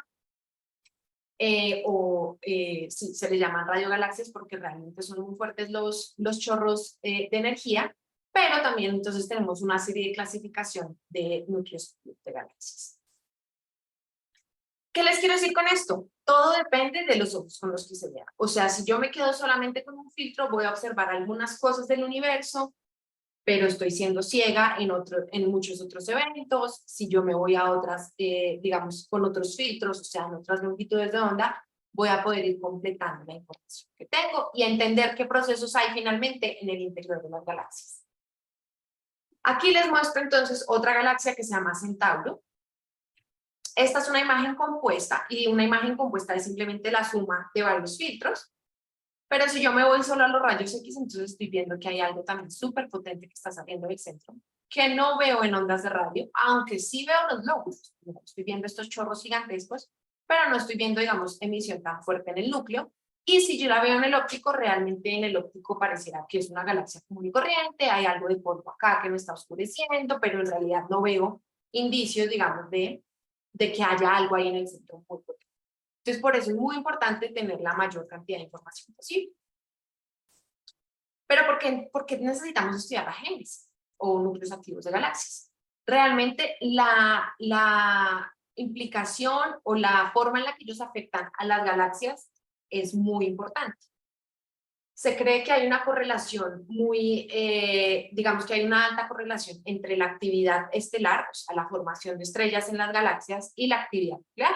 sí, se le llaman radiogalaxias porque realmente son muy fuertes los chorros de energía, pero también entonces tenemos una serie de clasificación de núcleos de galaxias. ¿Qué les quiero decir con esto? Todo depende de los ojos con los que se vea. O sea, si yo me quedo solamente con un filtro, voy a observar algunas cosas del universo, pero estoy siendo ciega en muchos otros eventos. Si yo me voy a otras, digamos, con otros filtros, o sea, en otras longitudes de onda, voy a poder ir completando la información que tengo y entender qué procesos hay finalmente en el interior de las galaxias. Aquí les muestro entonces otra galaxia que se llama Centauro. Esta es una imagen compuesta, y una imagen compuesta es simplemente la suma de varios filtros. Pero si yo me voy solo a los rayos X, entonces estoy viendo que hay algo también súper potente que está saliendo del centro, que no veo en ondas de radio, aunque sí veo los lóbulos. Estoy viendo estos chorros gigantescos, pero no estoy viendo, digamos, emisión tan fuerte en el núcleo. Y si yo la veo en el óptico, realmente en el óptico pareciera que es una galaxia común y corriente, hay algo de polvo acá que me está oscureciendo, pero en realidad no veo indicios, digamos, de que haya algo ahí en el centro muy potente. Entonces, por eso es muy importante tener la mayor cantidad de información posible. Pero ¿por qué necesitamos estudiar la génesis o núcleos activos de galaxias? Realmente la implicación o la forma en la que ellos afectan a las galaxias es muy importante. Se cree que hay una correlación muy, digamos que hay una alta correlación entre la actividad estelar, o sea, la formación de estrellas en las galaxias y la actividad nuclear.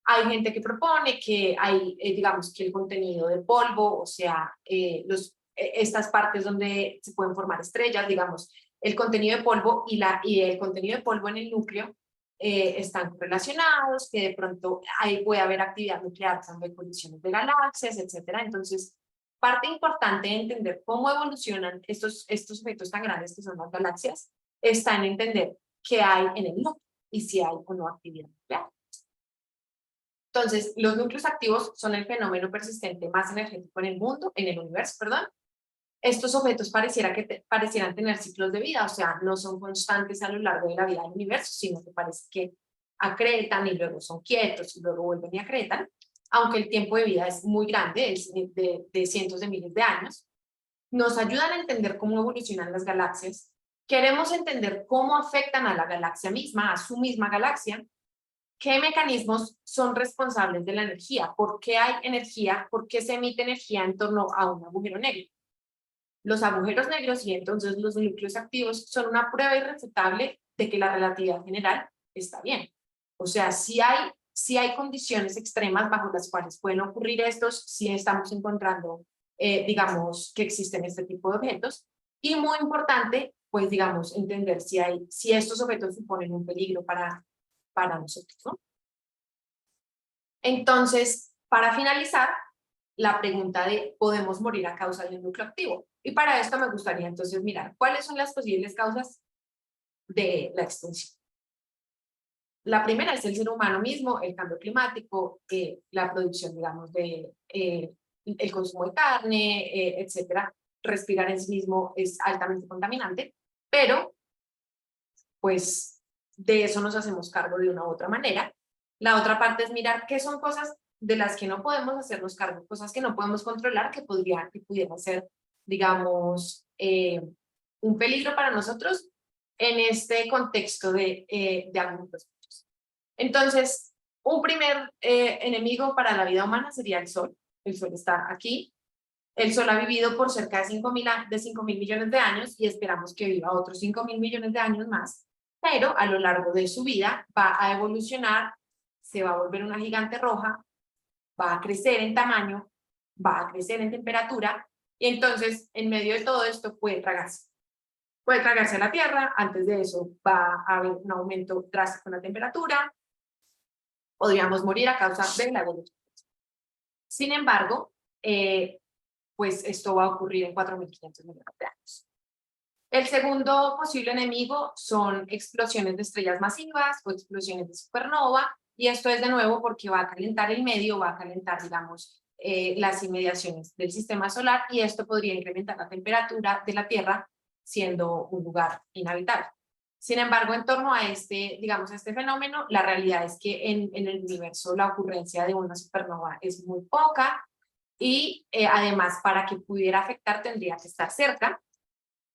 Hay gente que propone que hay, digamos, que el contenido de polvo, o sea, estas partes donde se pueden formar estrellas, digamos, el contenido de polvo y el contenido de polvo en el núcleo están relacionados, que de pronto ahí puede haber actividad nuclear cuando hay colisiones de galaxias, etcétera. Entonces, parte importante de entender cómo evolucionan estos objetos tan grandes que son las galaxias está en entender qué hay en el núcleo y si hay o no actividad nuclear. Entonces, los núcleos activos son el fenómeno persistente más energético en el mundo, en el universo, perdón. Estos objetos parecieran tener ciclos de vida, o sea, no son constantes a lo largo de la vida del universo, sino que parece que acretan y luego son quietos y luego vuelven y acretan, aunque el tiempo de vida es muy grande, es de cientos de miles de años. Nos ayudan a entender cómo evolucionan las galaxias. Queremos entender cómo afectan a la galaxia misma, a su misma galaxia. ¿Qué mecanismos son responsables de la energía? ¿Por qué hay energía? ¿Por qué se emite energía en torno a un agujero negro? Los agujeros negros y entonces los núcleos activos son una prueba irrefutable de que la relatividad general está bien. O sea, si hay condiciones extremas bajo las cuales pueden ocurrir estos, sí estamos encontrando, digamos, que existen este tipo de objetos. Y muy importante, pues, digamos, entender si estos objetos suponen un peligro para nosotros, ¿no? Entonces, para finalizar, la pregunta de ¿podemos morir a causa de un núcleo activo? Y para esto me gustaría entonces mirar cuáles son las posibles causas de la extinción. La primera es el ser humano mismo, el cambio climático, la producción, digamos, el consumo de carne, etcétera. Respirar en sí mismo es altamente contaminante, pero pues de eso nos hacemos cargo de una u otra manera. La otra parte es mirar qué son cosas de las que no podemos hacernos cargo, cosas que no podemos controlar, que pudieran ser, digamos, un peligro para nosotros en este contexto de algunos. Entonces, un primer enemigo para la vida humana sería el Sol. El Sol está aquí. El Sol ha vivido por cerca de 5.000 millones de años y esperamos que viva otros 5.000 millones de años más, pero a lo largo de su vida va a evolucionar, se va a volver una gigante roja, va a crecer en tamaño, va a crecer en temperatura y entonces en medio de todo esto puede tragarse. Puede tragarse a la Tierra, antes de eso va a haber un aumento drástico en la temperatura, podríamos morir a causa de la evolución. Sin embargo, pues esto va a ocurrir en 4.500 millones de años. El segundo posible enemigo son explosiones de estrellas masivas o explosiones de supernova, y esto es de nuevo porque va a calentar el medio, va a calentar, digamos, las inmediaciones del sistema solar, y esto podría incrementar la temperatura de la Tierra, siendo un lugar inhabitable. Sin embargo, en torno a digamos, a este fenómeno, la realidad es que en el universo la ocurrencia de una supernova es muy poca, y además para que pudiera afectar tendría que estar cerca,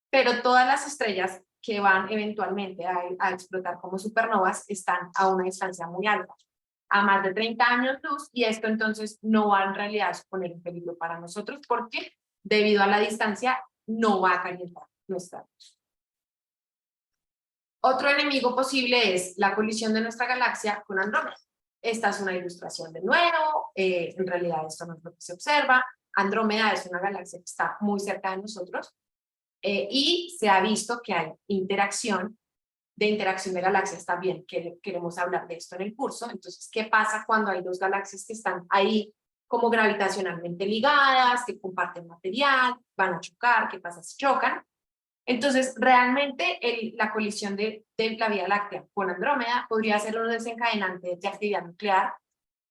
pero todas las estrellas que van eventualmente a explotar como supernovas están a una distancia muy alta, a más de 30 años luz, y esto entonces no va en realidad a suponer un peligro para nosotros porque debido a la distancia no va a calentar nuestra luz. Otro enemigo posible es la colisión de nuestra galaxia con Andrómeda. Esta es una ilustración de nuevo, en realidad esto no es lo que se observa. Andrómeda es una galaxia que está muy cerca de nosotros, y se ha visto que hay interacción de galaxias también, que queremos hablar de esto en el curso. Entonces, ¿qué pasa cuando hay dos galaxias que están ahí como gravitacionalmente ligadas, que comparten material, van a chocar? ¿Qué pasa si chocan? Entonces, realmente la colisión de la Vía Láctea con Andrómeda podría ser un desencadenante de actividad nuclear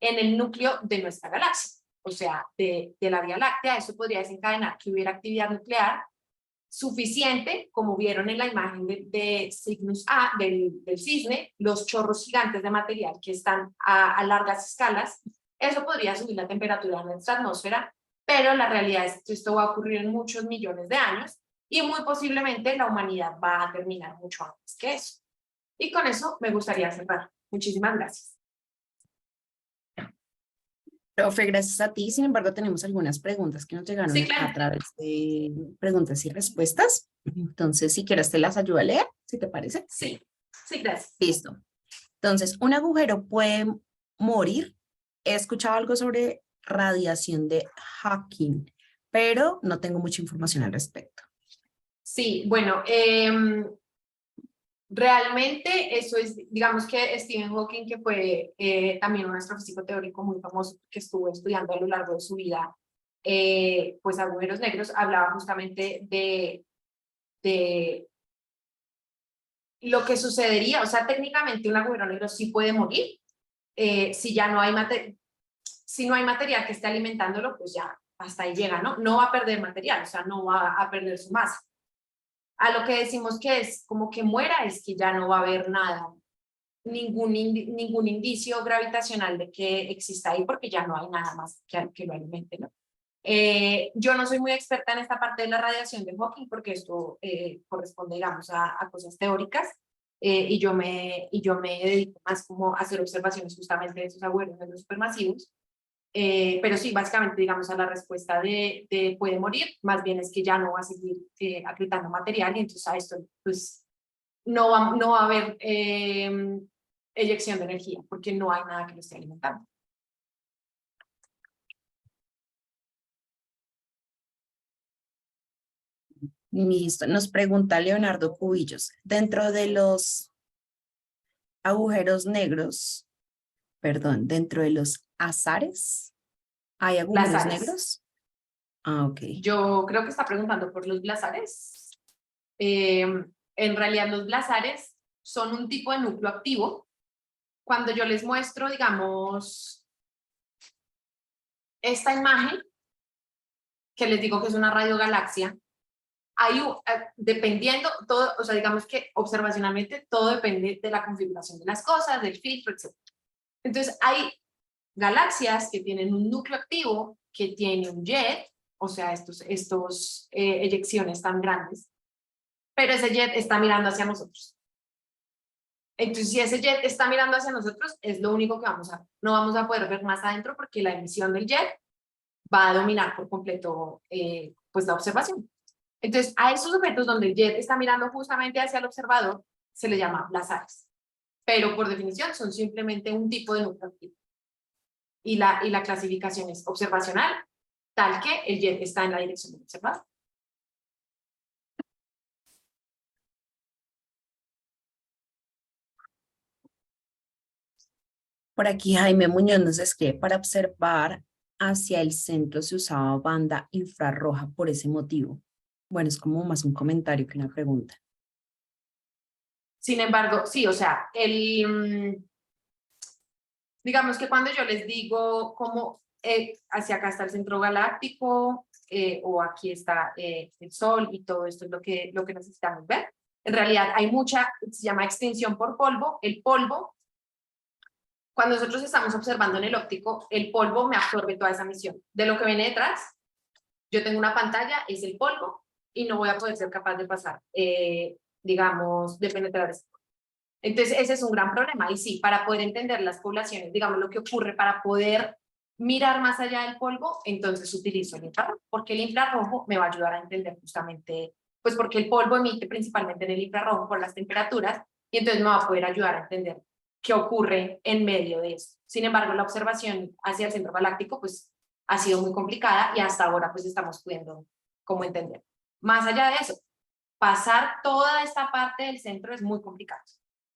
en el núcleo de nuestra galaxia. O sea, de la Vía Láctea, eso podría desencadenar que hubiera actividad nuclear suficiente, como vieron en la imagen de Cygnus A, del cisne, los chorros gigantes de material que están a largas escalas. Eso podría subir la temperatura de nuestra atmósfera pero la realidad es que esto va a ocurrir en muchos millones de años y muy posiblemente la humanidad va a terminar mucho antes que eso. Y con eso me gustaría cerrar. Muchísimas gracias. Profe, gracias a ti. Sin embargo, tenemos algunas preguntas que nos llegaron Sí, a claro. través de preguntas y respuestas. Entonces, si quieres, te las ayudo a leer, si te parece. Sí, sí, gracias. Listo. Entonces, ¿un agujero puede morir? He escuchado algo sobre radiación de Hawking, pero no tengo mucha información al respecto. Sí, bueno, realmente eso es, digamos que Stephen Hawking, que fue también un astrofísico teórico muy famoso que estuvo estudiando a lo largo de su vida, pues agujeros negros, hablaba justamente de lo que sucedería, o sea, técnicamente un agujero negro sí puede morir, si ya no hay si no hay material que esté alimentándolo, pues ya hasta ahí llega, ¿no? No va a perder material, o sea, no va a perder su masa. A lo que decimos que es como que muera es que ya no va a haber nada, ningún indicio gravitacional de que exista ahí porque ya no hay nada más que lo alimente, ¿no? Yo no soy muy experta en esta parte de la radiación de Hawking porque esto corresponde, digamos, a cosas teóricas y yo me dedico más como a hacer observaciones justamente de esos agujeros negros supermasivos. Pero sí, básicamente, digamos, a la respuesta de puede morir, más bien es que ya no va a seguir acretando material y entonces a esto, pues, no va a haber eyección de energía porque no hay nada que lo esté alimentando. Listo. Nos pregunta Leonardo Cubillos, dentro de los agujeros negros, perdón, dentro de los azares, ¿hay agujeros Blazares. negros? Ah, ok. Yo creo que está preguntando por los blazares. En realidad los blazares son un tipo de núcleo activo. Cuando yo les muestro, digamos, esta imagen, que les digo que es una radiogalaxia, hay, dependiendo, todo, o sea, digamos que observacionalmente todo depende de la configuración de las cosas, del filtro, etc. Entonces hay galaxias que tienen un núcleo activo, que tiene un jet, o sea, estos eyecciones tan grandes, pero ese jet está mirando hacia nosotros. Entonces, si ese jet está mirando hacia nosotros, es lo único que vamos a ver. No vamos a poder ver más adentro porque la emisión del jet va a dominar por completo pues la observación. Entonces, a esos objetos donde el jet está mirando justamente hacia el observador, se le llama blazares. Pero por definición son simplemente un tipo de núcleo activo. Y la clasificación es observacional, tal que el jet está en la dirección del observador. Por aquí Jaime Muñoz nos escribe, para observar hacia el centro se usaba banda infrarroja por ese motivo. Bueno, es como más un comentario que una pregunta. Sin embargo, sí, o sea, digamos que cuando yo les digo cómo hacia acá está el centro galáctico o aquí está el Sol y todo esto es lo que necesitamos ver. En realidad hay mucha, se llama extinción por polvo. El polvo, cuando nosotros estamos observando en el óptico, el polvo me absorbe toda esa emisión. De lo que viene detrás, yo tengo una pantalla, es el polvo y no voy a poder ser capaz de pasar, digamos, de penetrar ese polvo. Entonces, ese es un gran problema. Y sí, para poder entender las poblaciones, digamos, lo que ocurre para poder mirar más allá del polvo, entonces utilizo el infrarrojo, porque el infrarrojo me va a ayudar a entender justamente, pues porque el polvo emite principalmente en el infrarrojo por las temperaturas, y entonces me va a poder ayudar a entender qué ocurre en medio de eso. Sin embargo, la observación hacia el centro galáctico, pues, ha sido muy complicada y hasta ahora, pues, estamos pudiendo como entender. Más allá de eso, pasar toda esta parte del centro es muy complicado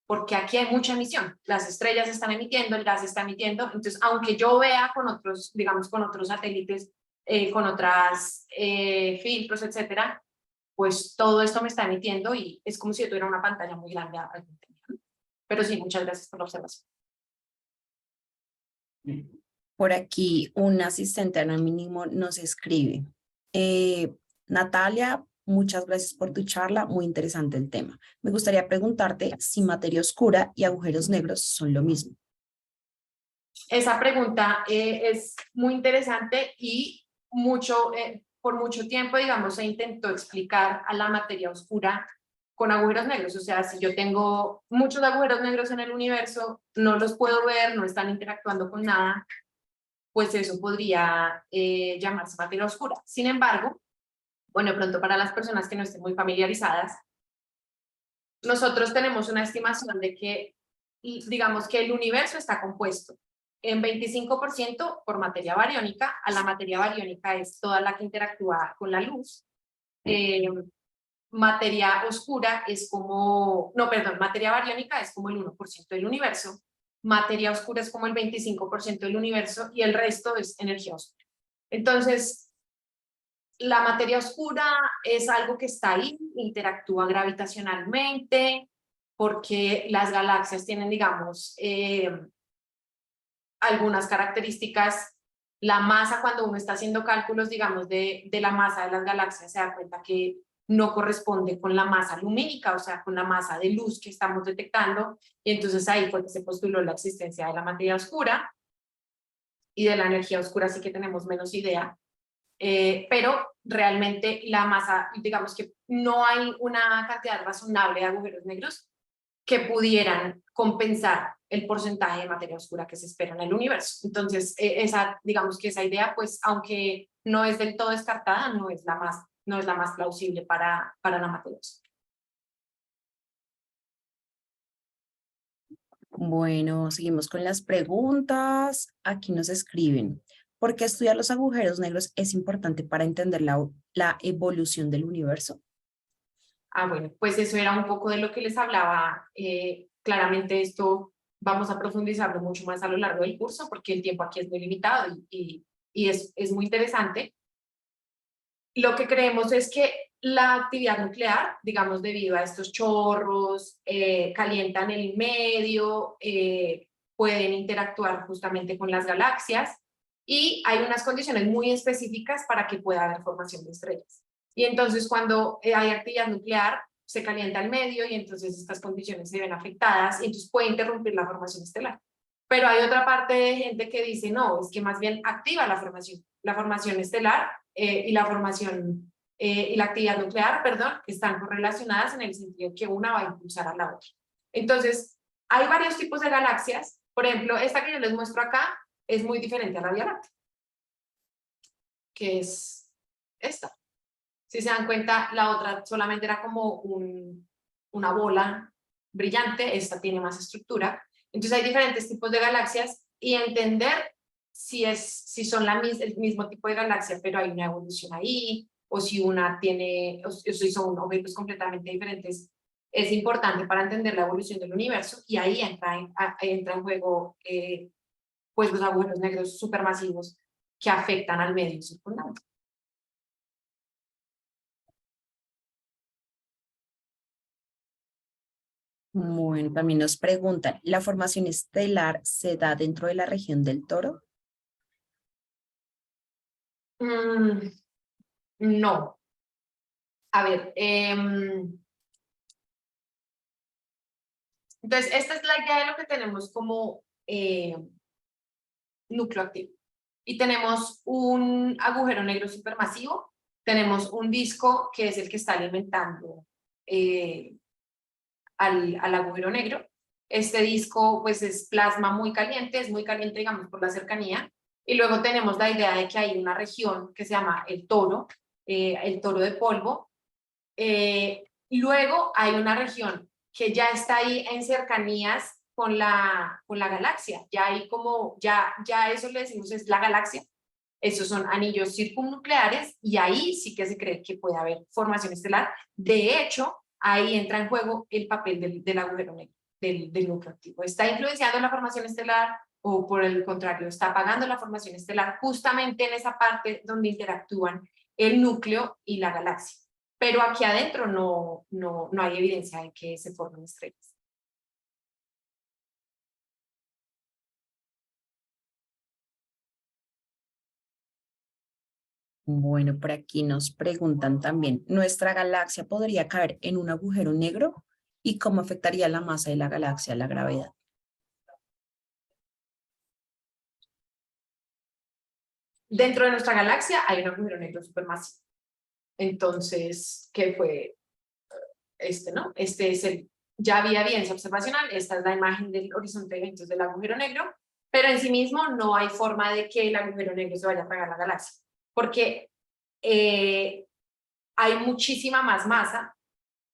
porque aquí hay mucha emisión, las estrellas están emitiendo, el gas está emitiendo, entonces aunque yo vea con otros, digamos con otros satélites, con otras filtros, etcétera, pues todo esto me está emitiendo y es como si yo tuviera una pantalla muy grande. Pero sí, muchas gracias por la observación. Por aquí un asistente anónimo nos escribe, Natalia, muchas gracias por tu charla, muy interesante el tema. Me gustaría preguntarte si materia oscura y agujeros negros son lo mismo. Esa pregunta es muy interesante y por mucho tiempo, digamos, se intentó explicar a la materia oscura con agujeros negros. O sea, si yo tengo muchos agujeros negros en el universo, no los puedo ver, no están interactuando con nada, pues eso podría llamarse materia oscura. Sin embargo, bueno, de pronto para las personas que no estén muy familiarizadas, nosotros tenemos una estimación de que, digamos que el universo está compuesto en 25% por materia bariónica. A la materia bariónica es toda la que interactúa con la luz. Materia oscura es como, no, perdón, materia bariónica es como el 1% del universo. Materia oscura es como el 25% del universo y el resto es energía oscura. Entonces, la materia oscura es algo que está ahí, interactúa gravitacionalmente, porque las galaxias tienen, digamos, algunas características. La masa, cuando uno está haciendo cálculos, digamos, de la masa de las galaxias, se da cuenta que no corresponde con la masa lumínica, o sea, con la masa de luz que estamos detectando, y entonces ahí fue que se postuló la existencia de la materia oscura, y de la energía oscura sí que tenemos menos idea. Pero realmente la masa, digamos que no hay una cantidad razonable de agujeros negros que pudieran compensar el porcentaje de materia oscura que se espera en el universo. Entonces, digamos que esa idea, pues, aunque no es del todo descartada, no es la más plausible para la materia oscura. Bueno, seguimos con las preguntas. Aquí nos escriben, ¿por qué estudiar los agujeros negros es importante para entender la evolución del universo? Bueno, pues eso era un poco de lo que les hablaba. Claramente esto vamos a profundizarlo mucho más a lo largo del curso porque el tiempo aquí es muy limitado y es muy interesante. Lo que creemos es que la actividad nuclear, digamos, debido a estos chorros, calientan el medio, pueden interactuar justamente con las galaxias y hay unas condiciones muy específicas para que pueda haber formación de estrellas. Y entonces cuando hay actividad nuclear, se calienta el medio y entonces estas condiciones se ven afectadas y entonces puede interrumpir la formación estelar. Pero hay otra parte de gente que dice, no, es que más bien activa la formación estelar y la formación y la actividad nuclear, perdón, están correlacionadas en el sentido que una va a impulsar a la otra. Entonces, hay varios tipos de galaxias. Por ejemplo, esta que yo les muestro acá es muy diferente a la Vía Láctea, que es esta. Si se dan cuenta, la otra solamente era como una bola brillante, esta tiene más estructura. Entonces hay diferentes tipos de galaxias y entender si son el mismo tipo de galaxia, pero hay una evolución ahí, o si una tiene, o si son objetos completamente diferentes, es importante para entender la evolución del universo y ahí entra en juego pues los agujeros negros supermasivos que afectan al medio circundante. Bueno, también nos preguntan, ¿la formación estelar se da dentro de la región del Toro? No. A ver, entonces esta es la idea de lo que tenemos como núcleo activo. Y tenemos un agujero negro supermasivo, tenemos un disco que es el que está alimentando al agujero negro. Este disco pues es plasma muy caliente, es muy caliente digamos por la cercanía, y luego tenemos la idea de que hay una región que se llama el toro de polvo. Luego hay una región que ya está ahí en cercanías con la galaxia, ya hay como, ya eso le decimos es la galaxia, esos son anillos circunnucleares y ahí sí que se cree que puede haber formación estelar. De hecho, ahí entra en juego el papel del agujero negro, del núcleo activo. ¿Está influenciando la formación estelar o por el contrario, está apagando la formación estelar justamente en esa parte donde interactúan el núcleo y la galaxia? Pero aquí adentro no hay evidencia de que se formen estrellas. Bueno, por aquí nos preguntan también, ¿nuestra galaxia podría caer en un agujero negro? ¿Y cómo afectaría la masa de la galaxia a la gravedad? dentro de nuestra galaxia hay un agujero negro supermasivo. Entonces, ¿qué fue ¿no? Este es ya había evidencia observacional, esta es la imagen del horizonte de eventos del agujero negro, pero en sí mismo no hay forma de que el agujero negro se vaya a tragar la galaxia, porque hay muchísima más masa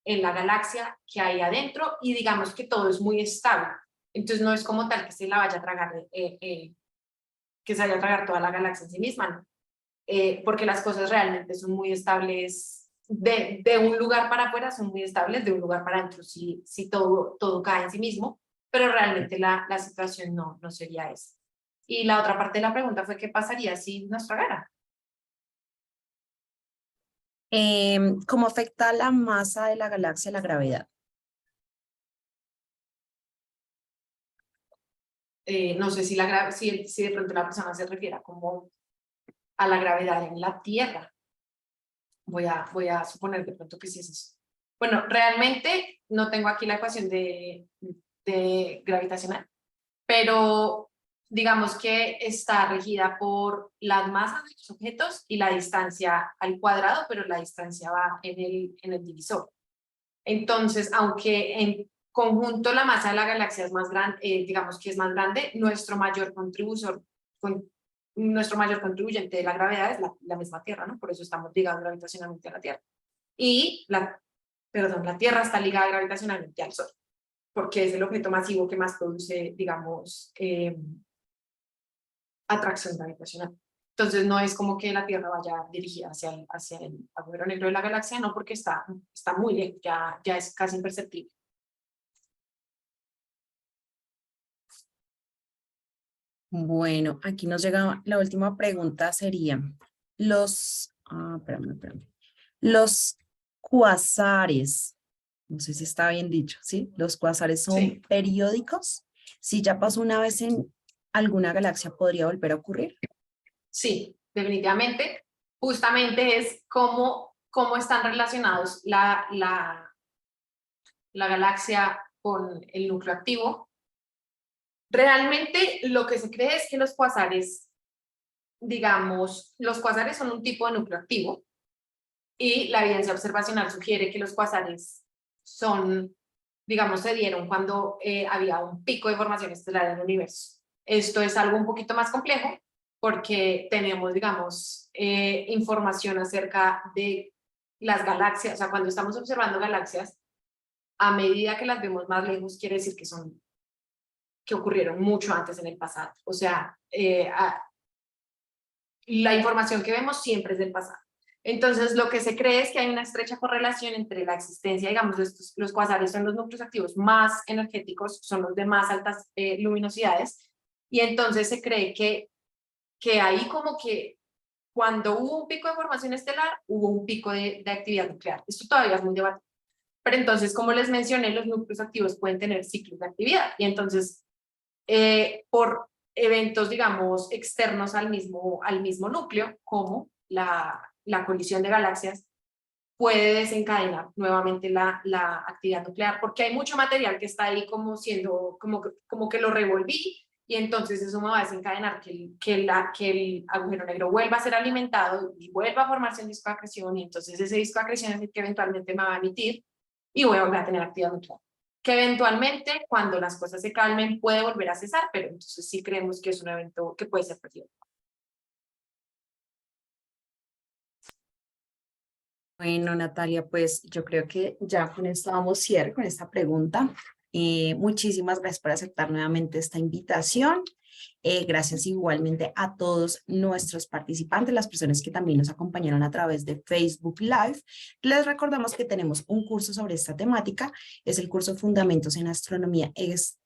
en la galaxia que hay adentro y digamos que todo es muy estable. Entonces no es como tal que se la vaya a tragar, que se vaya a tragar toda la galaxia en sí misma, ¿no? Porque las cosas realmente son muy estables, de un lugar para afuera son muy estables, de un lugar para adentro si todo cae en sí mismo, pero realmente la situación no sería esa. Y la otra parte de la pregunta fue ¿qué pasaría si nos tragara? ¿Cómo afecta la masa de la galaxia a la gravedad? No sé si de pronto la persona se refiere como a la gravedad en la Tierra. Voy a suponer de pronto que sí es eso. Bueno, realmente no tengo aquí la ecuación de gravitacional, pero digamos que está regida por las masas de los objetos y la distancia al cuadrado, pero la distancia va en el divisor. Entonces, aunque en conjunto la masa de la galaxia es más grande, digamos que es más grande, nuestro mayor contribuyente de la gravedad es la misma Tierra, ¿no? Por eso estamos ligados gravitacionalmente a la Tierra. Y la Tierra está ligada gravitacionalmente al Sol, porque es el objeto masivo que más produce, digamos, atracción gravitacional. Entonces no es como que la Tierra vaya dirigida hacia el agujero negro de la galaxia, no, porque está muy lejos, ya es casi imperceptible. Bueno, aquí nos llega la última pregunta, sería, espérame. Los cuasares, no sé si está bien dicho, ¿sí? Los cuasares son Sí, periódicos. Si ya pasó una vez en alguna galaxia, ¿podría volver a ocurrir? sí, definitivamente. Justamente es cómo están relacionados la galaxia con el núcleo activo. Realmente lo que se cree es que los cuasares, digamos, los cuasares son un tipo de núcleo activo y la evidencia observacional sugiere que los cuasares son, digamos, se dieron cuando había un pico de formación estelar en el universo. Esto es algo un poquito más complejo porque tenemos, digamos, información acerca de las galaxias, o sea, cuando estamos observando galaxias, a medida que las vemos más lejos, quiere decir que ocurrieron mucho antes en el pasado. O sea, la información que vemos siempre es del pasado. Entonces, lo que se cree es que hay una estrecha correlación entre la existencia, digamos, de los cuasares son los núcleos activos más energéticos, son los de más altas luminosidades, y entonces se cree que ahí como que cuando hubo un pico de formación estelar, hubo un pico de actividad nuclear. Esto todavía es muy debatido. Pero entonces, como les mencioné, los núcleos activos pueden tener ciclos de actividad, y entonces por eventos, digamos, externos al mismo núcleo, como la colisión de galaxias, puede desencadenar nuevamente la actividad nuclear, porque hay mucho material que está ahí como como que lo revolví, y entonces eso me va a desencadenar que el agujero negro vuelva a ser alimentado y vuelva a formarse un disco de acreción, y entonces ese disco de acreción es el que eventualmente me va a emitir y voy a volver a tener actividad nuclear, que eventualmente cuando las cosas se calmen puede volver a cesar, pero entonces sí creemos que es un evento que puede ser perdido. Bueno, Natalia, pues yo creo que ya con esto damos cierre con esta pregunta. Muchísimas gracias por aceptar nuevamente esta invitación. Gracias igualmente a todos nuestros participantes, las personas que también nos acompañaron a través de Facebook Live. Les recordamos que tenemos un curso sobre esta temática, es el curso Fundamentos en Astronomía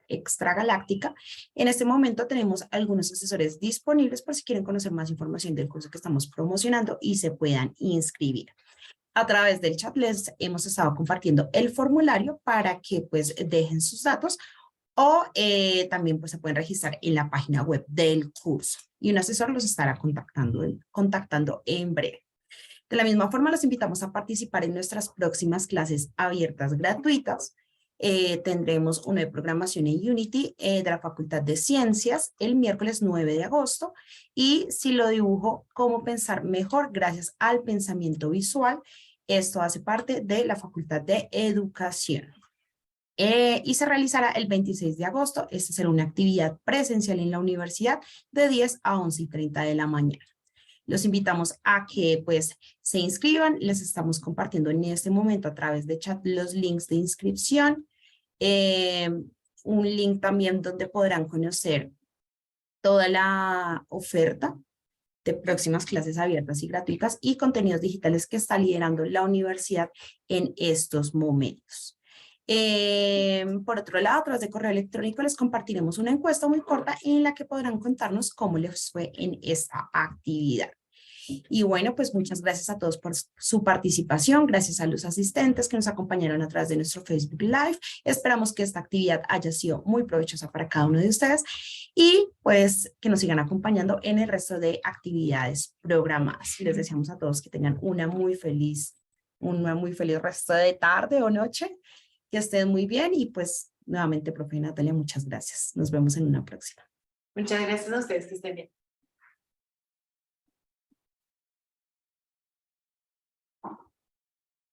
Extragaláctica. En este momento tenemos algunos asesores disponibles por si quieren conocer más información del curso que estamos promocionando y se puedan inscribir. A través del chat les hemos estado compartiendo el formulario para que pues dejen sus datos o también pues se pueden registrar en la página web del curso y un asesor los estará contactando en breve. De la misma forma, los invitamos a participar en nuestras próximas clases abiertas gratuitas. tendremos una de programación en Unity de la Facultad de Ciencias el miércoles 9 de agosto. Y si lo dibujo, cómo pensar mejor gracias al pensamiento visual. Esto hace parte de la Facultad de Educación. Y se realizará el 26 de agosto. Esta será una actividad presencial en la universidad de 10 a 11:30 de la mañana. Los invitamos a que pues se inscriban. Les estamos compartiendo en este momento a través de chat los links de inscripción. Un link también donde podrán conocer toda la oferta de próximas clases abiertas y gratuitas y contenidos digitales que está liderando la universidad en estos momentos. Por otro lado, a través de correo electrónico les compartiremos una encuesta muy corta en la que podrán contarnos cómo les fue en esta actividad. Y bueno, pues muchas gracias a todos por su participación, gracias a los asistentes que nos acompañaron a través de nuestro Facebook Live. Esperamos que esta actividad haya sido muy provechosa para cada uno de ustedes y pues que nos sigan acompañando en el resto de actividades programadas. Les deseamos a todos que tengan un muy feliz resto de tarde o noche, que estén muy bien y pues nuevamente, profe Natalia, muchas gracias. Nos vemos en una próxima. Muchas gracias a ustedes, que estén bien.